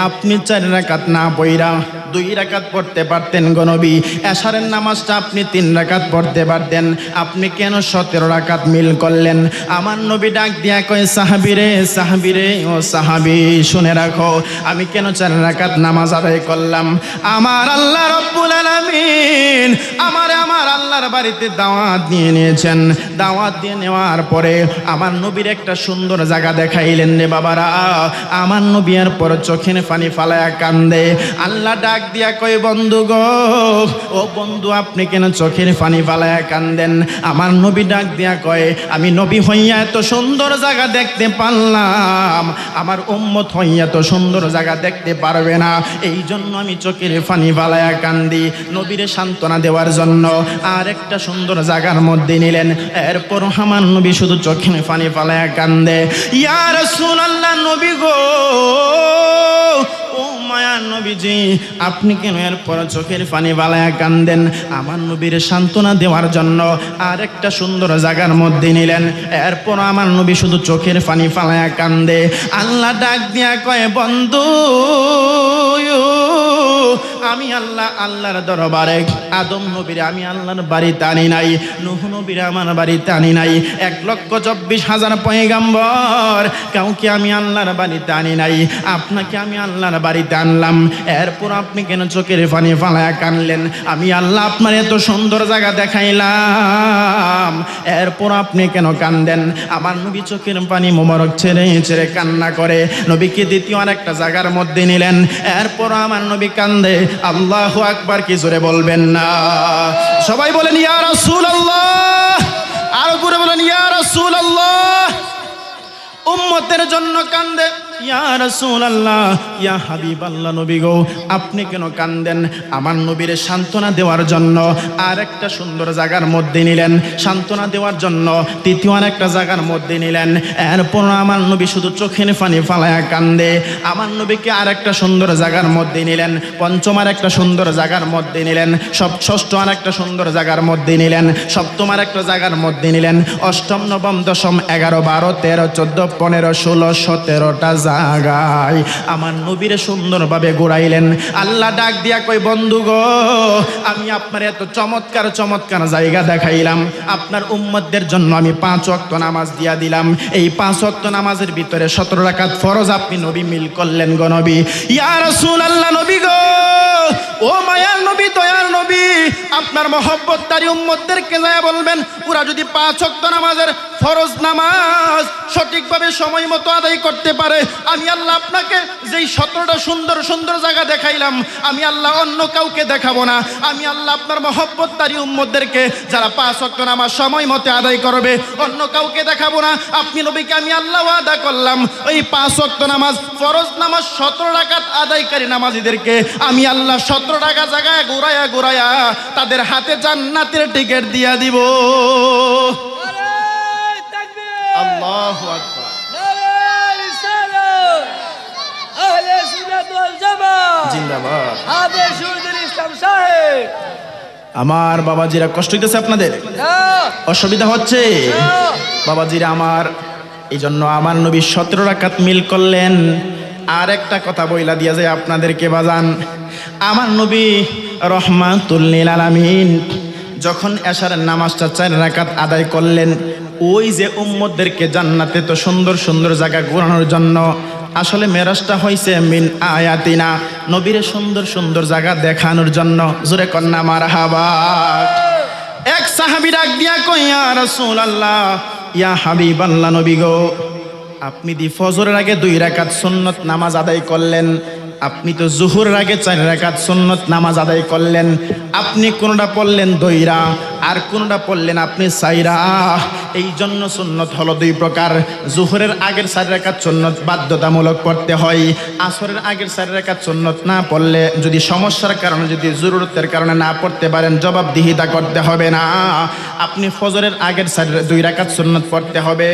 Speaker 1: আপনি 4 রাকাত না পড়া 2 রাকাত পড়তে পারতেন গো নবী, এশারের নামাজটা আপনি 3 রাকাত পড়তে পারতেন, আপনি কেন 17 রাকাত মিল করলেন? আমার নবী ডাক দিয়া কয়, সাহাবী রে, সাহাবী রে, ও সাহাবী, শুনে রাখো, আমি কেন 4 রাকাত নামাজ আদায় করলাম। আমার আল্লাহ রব্বুল আলামিন আমার আল্লাহর বাড়িতে দাওয়াত দিয়ে নিয়েছেন, দাওয়াত দিয়ে নেওয়ার পরে আমার নবীর একটা সুন্দর জায়গা দেখাইলেন রে বাবারা। আমার নবী এর পর চোখের পানি ফালায়া কান্দে। আল্লাহ ডাক দিয়া কয়, বন্ধু গো, ও বন্ধু, আপনি কেন চোখের পানি ফালায়া কান্দেন? আমার নবী ডাক দিয়া কয়, আমি নবী হইয়া এত সুন্দর জায়গা দেখতে পারলাম, আমার উম্মত হইয়া এত সুন্দর জায়গা দেখতে পারবে না, এই জন্য আমি চোখের পানি ফালায়া কান্দি। নবীরে সান্ত্বনা দেওয়ার জন্য আর একটা সুন্দর জায়গার মধ্যে নিলেন, এরপর আমার নবী শুধু চোখের পানি ফালায়া কান্দে। ইয়া রাসূলুল্লাহ, নবী গো, ও মায়ার নবীজি, আপনি কেন এরপর চোখের পানি বালায়া কান্দেন? আমার নবীর সান্ত্বনা দেওয়ার জন্য আর একটা সুন্দর জায়গার মধ্যে নিলেন, এরপর আমার নবী শুধু চোখের পানি ফালায়া কান্দে। আল্লাহ ডাক দিয়া কয়, বন্ধু, আমি আল্লাহর দরবারে আদম নবীর আমি আল্লাহর বাড়িতে আনি নাই, নূহ নবীর আমার বাড়িতে আনি নাই, 1,24,000 পয়গাম্বর কাউকে আমি আল্লাহর বাড়িতে আনি নাই, আপনাকে আমি আল্লাহর বাড়িতে আনলাম, এরপর আপনি কেন চোখের পানি ফালায়া কানলেন? আমি আল্লাহ আপনার এত সুন্দর জায়গা দেখাইলাম, এরপর আপনি কেন কান্দেন? আমার নবী চোখের পানি মোবারক ছেড়ে ছেড়ে কান্না করে নবীকে দ্বিতীয় আর একটা জায়গার মধ্যে নিলেন, এরপর আমার নবী কান্দে। আল্লাহু আকবার, কি জোরে বলবেন না? সবাই বলেন ইয়া রাসূলুল্লাহ, আরো করে বলেন ইয়া রাসূলুল্লাহ। উম্মতের জন্য কান্দে। ইয়া রাসূলুল্লাহ, ইয়া হাবিবাল্লাহ নবী গো, আপনি কেন কান্দেন? আমার নবীর সান্ত্বনা দেওয়ার জন্য আরেকটা সুন্দর জায়গার মধ্যে নিলেন, সান্ত্বনা দেওয়ার জন্য তৃতীয় আরেকটা জায়গার মধ্যে নিলেন। এরপর আমার নবী শুধু চোখের পানি ফালায়া কান্দে। আমার নবীকে আরেকটা সুন্দর জায়গার মধ্যে নিলেন, পঞ্চম আরেকটা সুন্দর জায়গার মধ্যে নিলেন, ষষ্ঠ আরেকটা সুন্দর জায়গার মধ্যে নিলেন, সপ্তম আরেকটা জায়গার মধ্যে নিলেন, অষ্টম নবম দশম 11 12 13 14 15 16 17টা জায়গায় আমার নবীরে সুন্দরভাবে ঘুরাইলেন। আল্লাহ ডাক দিয়া কই, বন্ধু গো, আমি আপনার এত চমৎকার চমৎকার জায়গা দেখাইলাম, আপনার উম্মতদের জন্য আমি 5 ওয়াক্ত নামাজ দিয়া দিলাম। এই 5 ওয়াক্ত নামাজের ভিতরে 17 রাকাত ফরজ আপনি নবী মিল করলেন গো নবী। ইয়া রাসূলুল্লাহ নবী গো, ও মায়ার নবী, দয়ার নবী, আপনার মহব্বতকারী উম্মতদেরকে যায় বলবেন, ওরা যদি 5 ওয়াক্ত নামাজের ফরজ নামাজ সঠিকভাবে সময় মতো আদায় করতে পারে, আমি আল্লাহ আপনাকে যেই 17টা সুন্দর সুন্দর জায়গা দেখাইলাম, আমি আল্লাহ অন্য কাউকে দেখাবো না। আমি আল্লাহ আপনার মহব্বতকারী উম্মতদেরকে যারা 5 ওয়াক্ত নামাজ সময় মতো আদায় করবে, অন্য কাউকে দেখাবো না। আপনি নবীকে আমি আল্লাহ ওয়াদা করলাম, ওই 5 ওয়াক্ত নামাজ ফরজ নামাজ 17 রাকাত আদায়কারী নামাজীদেরকে আমি আল্লাহ 17 টাকা জায়গায় ঘুরায়া ঘুরায়া তাদের হাতে জান্নাতের টিকিট দিয়া দিব।
Speaker 2: নারে তাকবীর,
Speaker 1: আল্লাহু আকবার।
Speaker 2: নারে রিসালাত, আহলে সুন্নাত ওয়াল জামাত
Speaker 1: জিন্দাবাদ।
Speaker 2: হাফেজ শহীদুল ইসলাম সাহেব।
Speaker 1: আমার বাবাজিরা, কষ্ট হইতেছে আপনাদের?
Speaker 2: না
Speaker 1: অসুবিধা হচ্ছে?
Speaker 2: না,
Speaker 1: বাবাজিরা আমার, এই জন্য আমার নবী 17 রাকাত মিল করলেন। আর একটা কথা বইলা দিয়া যায় আপনাদেরকে বাজান, আমার নবী রহমাতুল লিল আলামিন যখন এশারের নামাজটা 4 রাকাত আদায় করলেন, ওই যে উম্মতদেরকে জান্নাতে তো সুন্দর সুন্দর জায়গা ঘোরানোর জন্য, আসলে মেরাজটা হয়েছে মিন আয়াতিনা, নবীরে সুন্দর সুন্দর জায়গা দেখানোর জন্য। জোরে কন্যা মারহাবা। এক সাহাবী ডাক দিয়া কই, ইয়া রাসূলুল্লাহ, ইয়া হাবিবাল্লাহ নবী গো, আপনি দি ফজরের আগে 2 রাকাত সুন্নত নামাজ আদায় করলেন, আপনি তো জোহরের আগে 4 রাকাত সুন্নত নামাজ আদায় করলেন, আপনি কোনটা পড়লেন দইরা, আর কোনটা পড়লেন আপনি সাইরা। এই জন্য সুন্নত হলো 2 প্রকার। জোহরের আগের 4 রাকাত সুন্নত বাধ্যতামূলক পড়তে হয়, আসরের আগের 4 রাকাত সুন্নত না পড়লে, যদি সমস্যার কারণে, যদি জরুরতের কারণে না পড়তে পারেন, জবাবদিহিতা করতে হবে না। আপনি ফজরের আগের 2 রাকাত সুন্নত পড়তে হবে,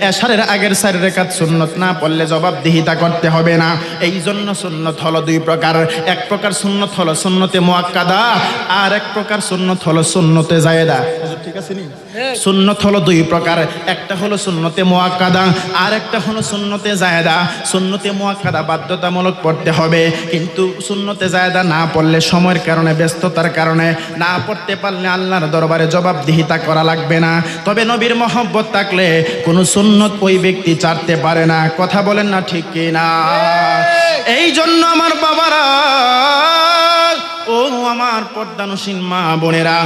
Speaker 1: এশারের আগের 4 রাকাত সুন্নত না পড়লে জবাবদিহিতা করতে হবে না। এই জন্য সুন্নত হলো 2 প্রকার। এক প্রকার সুন্নত হলো সুন্নতে মুআক্কাদা, আর এক প্রকার সুন্নত হলো সুন্নতে জায়েদা। ঠিক আছে নি? সুন্নত হলো 2 প্রকার, একটা হলো সুন্নতে মুআক্কাদা, আর একটা হলো সুন্নতে জায়েদা। সুন্নতে মুআক্কাদা বাধ্যতামূলক পড়তে হবে, কিন্তু সুন্নতে জায়েদা না পড়লে, সময়ের কারণে, ব্যস্ততার কারণে না পড়তে পারলে আল্লাহর দরবারে জবাবদিহিতা করা লাগবে না। তবে নবীর মহব্বত থাকলে কোনো সুন্নত ওই ব্যক্তি ছাড়তে পারে না। কথা বলেন না ঠিক কি না? এই জন্য আমার বাবারা, ও আমার পর্দানসীন মা বোনেরা,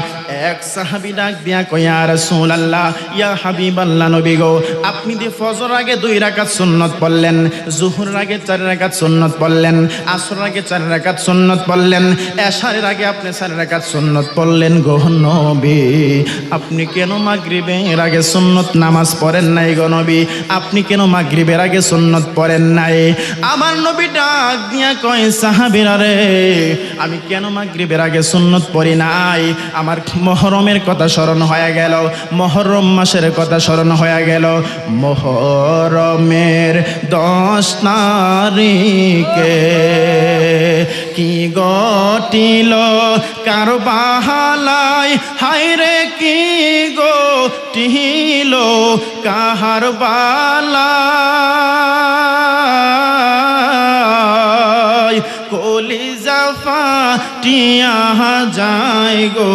Speaker 1: এক সাহাবী ডাক দিয়া কই, ইয়া রাসূলুল্লাহ, ইয়া হাবিবাল্লাহ নবী গো, আপনি যে ফজর আগে 2 রাকাত সুন্নত পড়লেন, জোহরের আগে 4 রাকাত সুন্নত পড়লেন, আসরের আগে 4 রাকাত সুন্নত পড়লেন, এশারের আগে আপনি 4 রাকাত সুন্নত পড়লেন গো নবী, আপনি কেন মাগরিবের আগে সুন্নত নামাজ পড়েন নাই গো নবী? আপনি কেন মাগরিবের আগে সুন্নত পড়েন নাই? আমার নবী ডাক দিয়া কয়, সাহাবীরা রে, আমি কেন মাগরিবের আগে সুন্নত পড়ি নাই? আমার মুহররমের কথা স্মরণ হয়ে গেল, মুহররম মাসের কথা স্মরণ হয়ে গেল। মুহররমের 10 তারিখে কি গটিল কারবালায়, হায়রে কি গটিল কারবালায়, কলিজা ফাটিয়া যায় গো,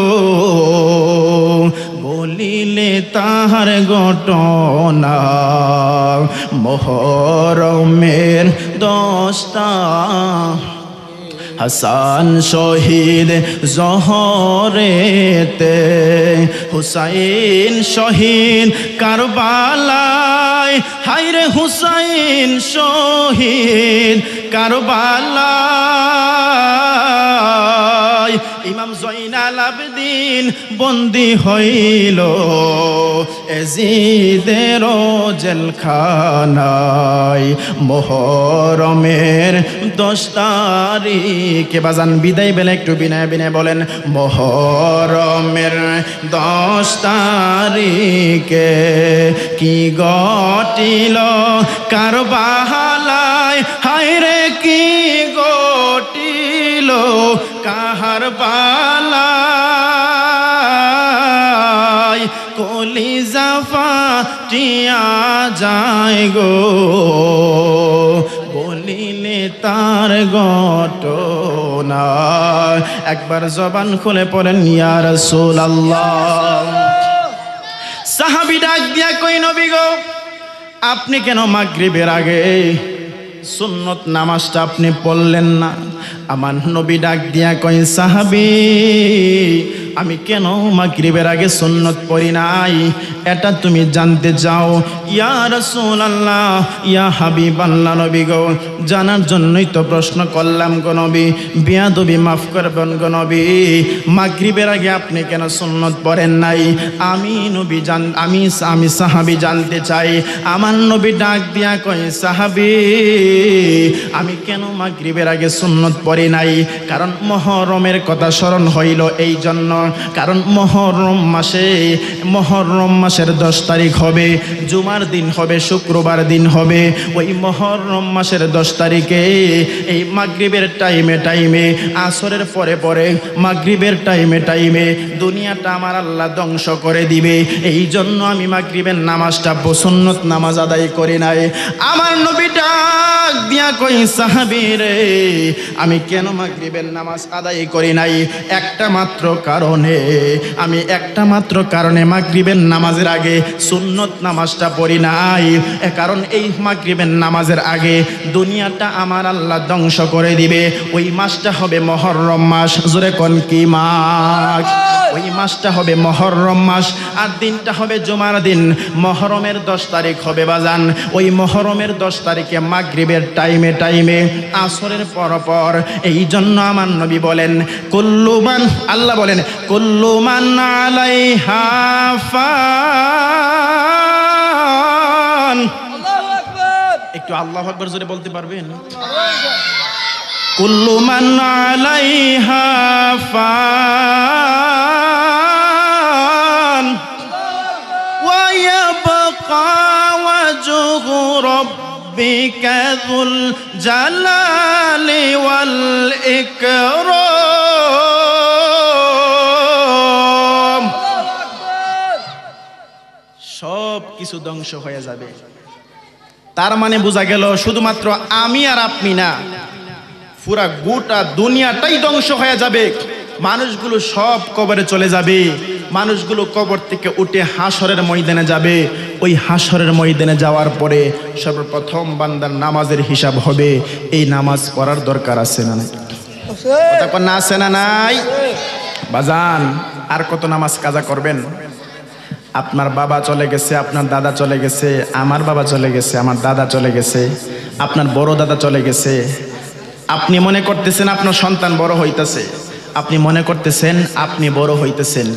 Speaker 1: বলিলে তাহার ঘটনা। মুহররমের 10টা হাসান শহীদ জহরেতে, হুসাইন শহীদ কারবালায়, হায়রে হুসাইন শহীদ কারবালায়, ইমাম জয়নাল আবেদিন বন্দী হইল এজিদের জেলখানায় মুহররমের 10 তারিখে। বাজান বিদায় বেলা একটু বিনয় বিনয় বলেন, মুহররমের 10 তারিখে কি ঘটিল কারবালায়, হায়রে কি ঘটিল কারবালায়, কলিজা ফাটিয়া যায় গো বলিলে তার ঘটনা। একবার জবান খুলে পড়েন ইয়া রাসূলুল্লাহ। সাহাবী ডাক দিয়া কই, নবী গো আপনি কেন মাগরিবের আগে সুন্নত নামাজটা আপনি পড়লেন না? আমার নবী ডাক দিয়া কই, সাহাবী আমি কেন মাগরিবের আগে সুন্নত পড়ি নাই এটা তুমি জানতে চাও? ইয়া রাসূলুল্লাহ, ইয়া হাবিবাল্লাহ, নবী গো জানার জন্যই তো প্রশ্ন করলাম গো নবী, বেয়াদবি মাফ করবেন গো নবী, মাগরিবের আগে আপনি কেন সুন্নত পড়েন নাই? আমি নবী আমি সাহাবী জানতে চাই। আমার নবী ডাক দিয়া কই, সাহাবী আমি কেন মাগরিবের আগে সুন্নত পড়ি নাই? কারণ মুহররমের কথা স্মরণ হইল এই জন্য, কারণ মুহররম মাসের 10 তারিখ হবে, জুমার দিন হবে, শুক্রবার দিন হবে। ওই মুহররম মাসের 10 তারিখে এই মাগরিবের টাইমে আসরের পরে মাগরিবের টাইমে দুনিয়াটা আমার আল্লাহ ধ্বংস করে দিবে। এই জন্য আমি মাগরিবের নামাজটা সুন্নত নামাজ আদায় করি নাই। আমার নবী ডাক দিয়া কই, সাহাবী রে আমি কেন মাগরিবের নামাজ আদায় করি নাই? একটা মাত্র কারণে মাগরিবের নামাজের আগে সুন্নত নামাজটা পড়ি নাই। কারণ এই মাগরিবের নামাজের আগে দুনিয়াটা আমার আল্লাহ ধ্বংস করে দিবে। ওই মাসটা হবে মুহররম মাস। জোরে কোন কি মাস? ওই মাসটা হবে মুহররম মাস, আর দিনটা হবে জুমার দিন। মুহররমের 10 তারিখ হবে বাজান। ওই মুহররমের 10 তারিখে মাগরিবের টাইমে আসরের পর এই জন্য আমার নবী বলেন, আল্লাহ বলেন কুল্লু মান আলাইহা ফান।
Speaker 2: আল্লাহু আকবার।
Speaker 1: একটু আল্লাহু আকবার জোরে বলতে পারবেন? কুল্লু মান আলাইহা ফান ওয়া ইয়াবকা ওয়াজহু রাব্বিকা যুল জালালি ওয়াল ইকরাম। সব কিছু ধ্বংস হয়ে যাবে। তার মানে বোঝা গেল শুধুমাত্র আমি আর আপনি না, পুরা গোটা দুনিয়াটাই ধ্বংস হয়ে যাবে। মানুষগুলো সব কবরে চলে যাবে। মানুষগুলো কবর থেকে উঠে হাসরের ময়দানে যাবে। ওই হাসরের ময়দানে যাওয়ার পরে সর্বপ্রথম বান্দার নামাজের হিসাব হবে। এই নামাজ পড়ার দরকার আছে না নাই? কথা কোন আছে না নাই? বাজান আর কত নামাজ কাজা করবেন? আপনার বাবা চলে গেছে, আপনার দাদা চলে গেছে, আমার বাবা চলে গেছে, আমার দাদা চলে গেছে, আপনার বড় দাদা চলে গেছে। আপনি মনে করতেছেন আপনার সন্তান বড় হইতেছে, আপনি মনে করতেছেন আপনি বড় হইতেছেন,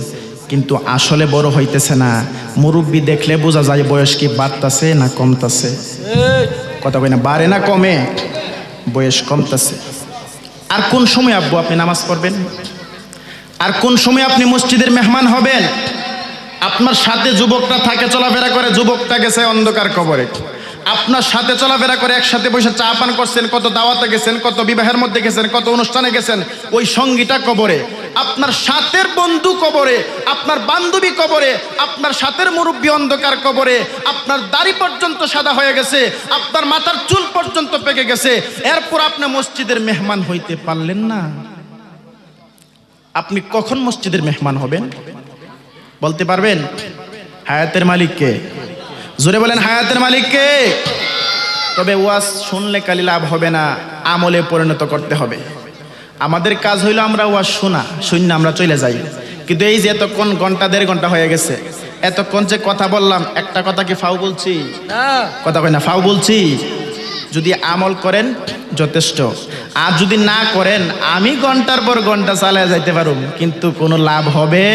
Speaker 1: কিন্তু আসলে বড় হইতেছে না। মুরব্বী দেখলে বোঝা যায় বয়স কি বাড়তেছে না কমতেছে। কথা কই না, বাড়ে না কমে? বয়স কমতেছে। আর কোন সময় আব্বু আপনি নামাজ পড়বেন? আর কোন সময় আপনি মসজিদের মেহমান হবেন? আপনার সাথে যুবকটা থাকে, চলাফেরা করে, যুবকটা গেছে অন্ধকার কবরে। আপনার সাথে চলাফেরা করে, একসাথে বসে চা পান করছেন, কত দাওয়াতে গেছেন, কত বিবাহের মধ্যে গেছেন, কত অনুষ্ঠানে গেছেন, ওই সঙ্গীটা কবরে। আপনার সাথের বন্ধু কবরে, আপনার বান্ধবী কবরে, আপনার সাথের মুরব্বী অন্ধকার কবরে। আপনার দাড়ি পর্যন্ত সাদা হয়ে গেছে, আপনার মাথার চুল পর্যন্ত পেকে গেছে। এরপর আপনি মসজিদের মেহমান হইতে পারলেন না। আপনি কখন মসজিদের মেহমান হবেন বলতে পারবেন? হায়াতের মালিক কে? জোরে বলেন, হায়াতের মালিক কে? তবে ওয়াজ শুনলে খালি লাভ হবে না, আমলে পরিণত করতে হবে। আমাদের কাজ হইলো আমরা ওয়াজ শোনা আমরা চলে যাই। কিন্তু এই যে এতক্ষণ ঘন্টা 1.5 ঘন্টা হয়ে গেছে, এতক্ষণ যে কথা বললাম, একটা কথা কি ফাউ বলছি?
Speaker 2: না,
Speaker 1: কথা কই না, ফাউ বলছি? যদি আমল করেন যথেষ্ট, আর যদি না করেন আমি ঘন্টার পর ঘন্টা চালায় যাইতে পারব, কিন্তু কোনো লাভ হবে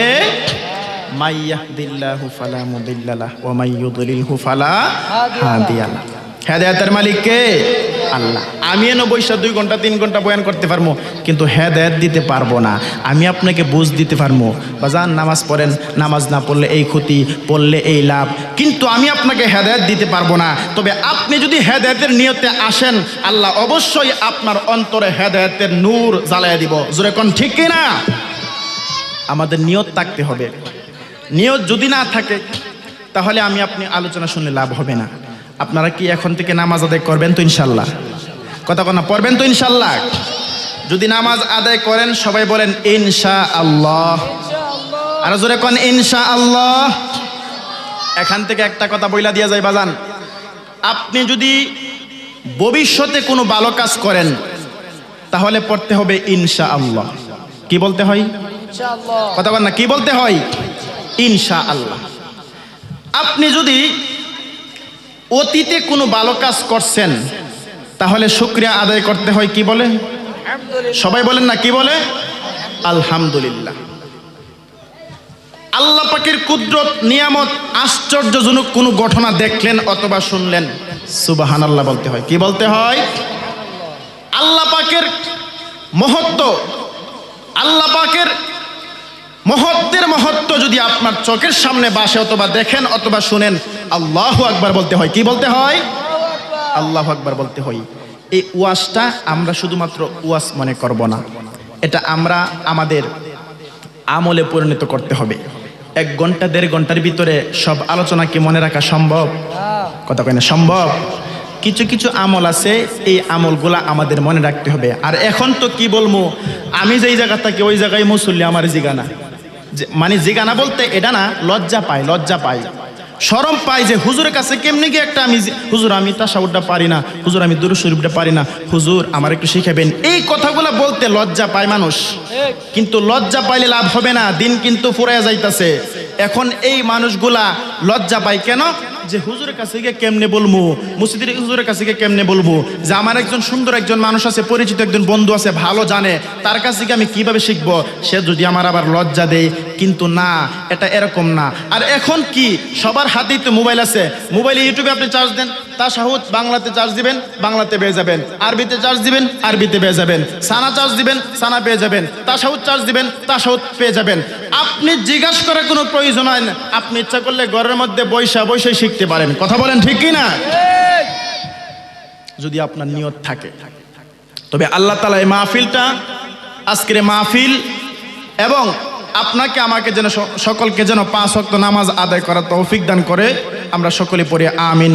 Speaker 1: মাই ইয়াহদিল্লাহু ফালা মুদিল্লা লাহু ওয়া মাই ইউদ্লিলহু ফালা হাদিয়া লাহু। হেদায়েতের মালিক কে? আল্লাহ। আমি এনে বৈশা 2 ঘন্টা 3 ঘন্টা বয়ান করতে পারবো, কিন্তু হেদায়েত দিতে পারবো না। আমি আপনাকে বুঝ দিতে পারবো, বাজান নামাজ পড়েন, নামাজ না পড়লে এই ক্ষতি, পড়লে এই লাভ, কিন্তু আমি আপনাকে হেদায়েত দিতে পারবো না। তবে আপনি যদি হেদায়েতের নিয়তে আসেন, আল্লাহ অবশ্যই আপনার অন্তরে হেদায়েতের নূর জ্বালায় দিব। জোরে কোন ঠিক কি না? আমাদের নিয়ত থাকতে হবে। নিয়ত যদি না থাকে তাহলে আমি আপনি আলোচনা শুনলে লাভ হবে না। আপনারা কি এখন থেকে নামাজ আদায় করবেন তো ইনশাল্লাহ? কথা না পড়বেন তো ইনশাল্লাহ? যদি নামাজ আদায় করেন সবাই বলেন ইনশাআল্লাহ। আর জোরে কোন ইনশাআল্লাহ। এখান থেকে একটা কথা বইলা দিয়া যায় বাজান, আপনি যদি ভবিষ্যতে কোনো ভালো কাজ করেন তাহলে পড়তে হবে ইনশাআল্লাহ। কি বলতে হয়?
Speaker 2: ইনশাআল্লাহ।
Speaker 1: কথা বল না, কি বলতে হয়? ইনশাআল্লাহ। আপনি যদি অতীতে কোনো ভালো কাজ করছেন তাহলে শুকরিয়া আদায় করতে হয়, কি বলে?
Speaker 2: আলহামদুলিল্লাহ।
Speaker 1: সবাই বলেন না, কি বলে? আলহামদুলিল্লাহ। আল্লাহ পাকের কুদরত, নিয়ামত, আশ্চর্যজনক কোনো ঘটনা দেখলেন অথবা শুনলেন, সুবহানাল্লাহ বলতে হয়। কি বলতে হয়? আল্লাহ পাকের মহত্ব, আল্লাহ পাকের মহত্বের মহত্ব যদি আপনার চোখের সামনে বাসে অথবা দেখেন অথবা শুনেন, আল্লাহু আকবার বলতে হয়। কি বলতে হয়? আল্লাহু আকবার বলতে হয়। এই ওয়াজটা আমরা শুধুমাত্র ওয়াজ মনে করব না, এটা আমরা আমাদের আমলে পরিণত করতে হবে। 1 ঘন্টা 1.5 ঘন্টার ভিতরে সব আলোচনা কি মনে রাখা সম্ভব? কথা কয় না সম্ভব। কিছু কিছু আমল আছে, এই আমলগুলা আমাদের মনে রাখতে হবে। আর এখন তো কি বলবো, আমি যেই জায়গা থাকি ওই জায়গায় মুসল্লি আমার জিগানা, মানে জিগানা বলতে এটা না, লজ্জা পায়, শরম পাই যে হুজুরের কাছে কেমনি গিয়ে একটা আমি, হুজুর আমি তাশাহুদটা পারি না, হুজুর আমি দুরূদ শরীফটা পারি না, হুজুর আমার একটু শিখাবেন, এই কথাগুলো বলতে লজ্জা পায় মানুষ। কিন্তু লজ্জা পাইলে লাভ হবে না, দিন কিন্তু ফুরাইয়া যাইতাছে। এখন এই মানুষগুলা লজ্জা পায় কেন? যে হুজুরের কাছে গিয়ে কেমনে বলবো, মসজিদের হুজুরের কাছে গিয়ে কেমনে বলবো যে আমার একজন সুন্দর একজন মানুষ আছে, পরিচিত একজন বন্ধু আছে, ভালো জানে, তার কাছ থেকে আমি কিভাবে শিখবো, সে যদি আমার আবার লজ্জা দেয়। কিন্তু না, এটা এরকম না। আর এখন কি সবার হাতেই তো মোবাইল আছে, মোবাইলে ইউটিউবে আপনি চার্জ দেন, তাশাহুদ বাংলাতে চার্জ দিবেন, বাংলাতে পেয়ে যাবেন, আরবিতে চার্জ দিবেন, আরবিতে পেয়ে যাবেন, সানা চার্জ দিবেন, সানা পেয়ে যাবেন, তাশাহুদ চার্জ দিবেন, তাশাহুদ পেয়ে যাবেন। আপনি জিজ্ঞাসা করার কোনো প্রয়োজন হয় না, আপনি ইচ্ছা করলে ঘরের মধ্যে বৈশা শিখতে পারেন। কথা বলেন ঠিক কি না? যদি আপনার নিয়ত থাকে। তবে আল্লাহ তাআলা এই মাহফিলটা, আজকের মাহফিল এবং আপনাকে আমাকে যেন সকলকে যেন 5 ওয়াক্ত নামাজ আদায় করার তৌফিক দান করে। আমরা সকলে পড়ি আমিন।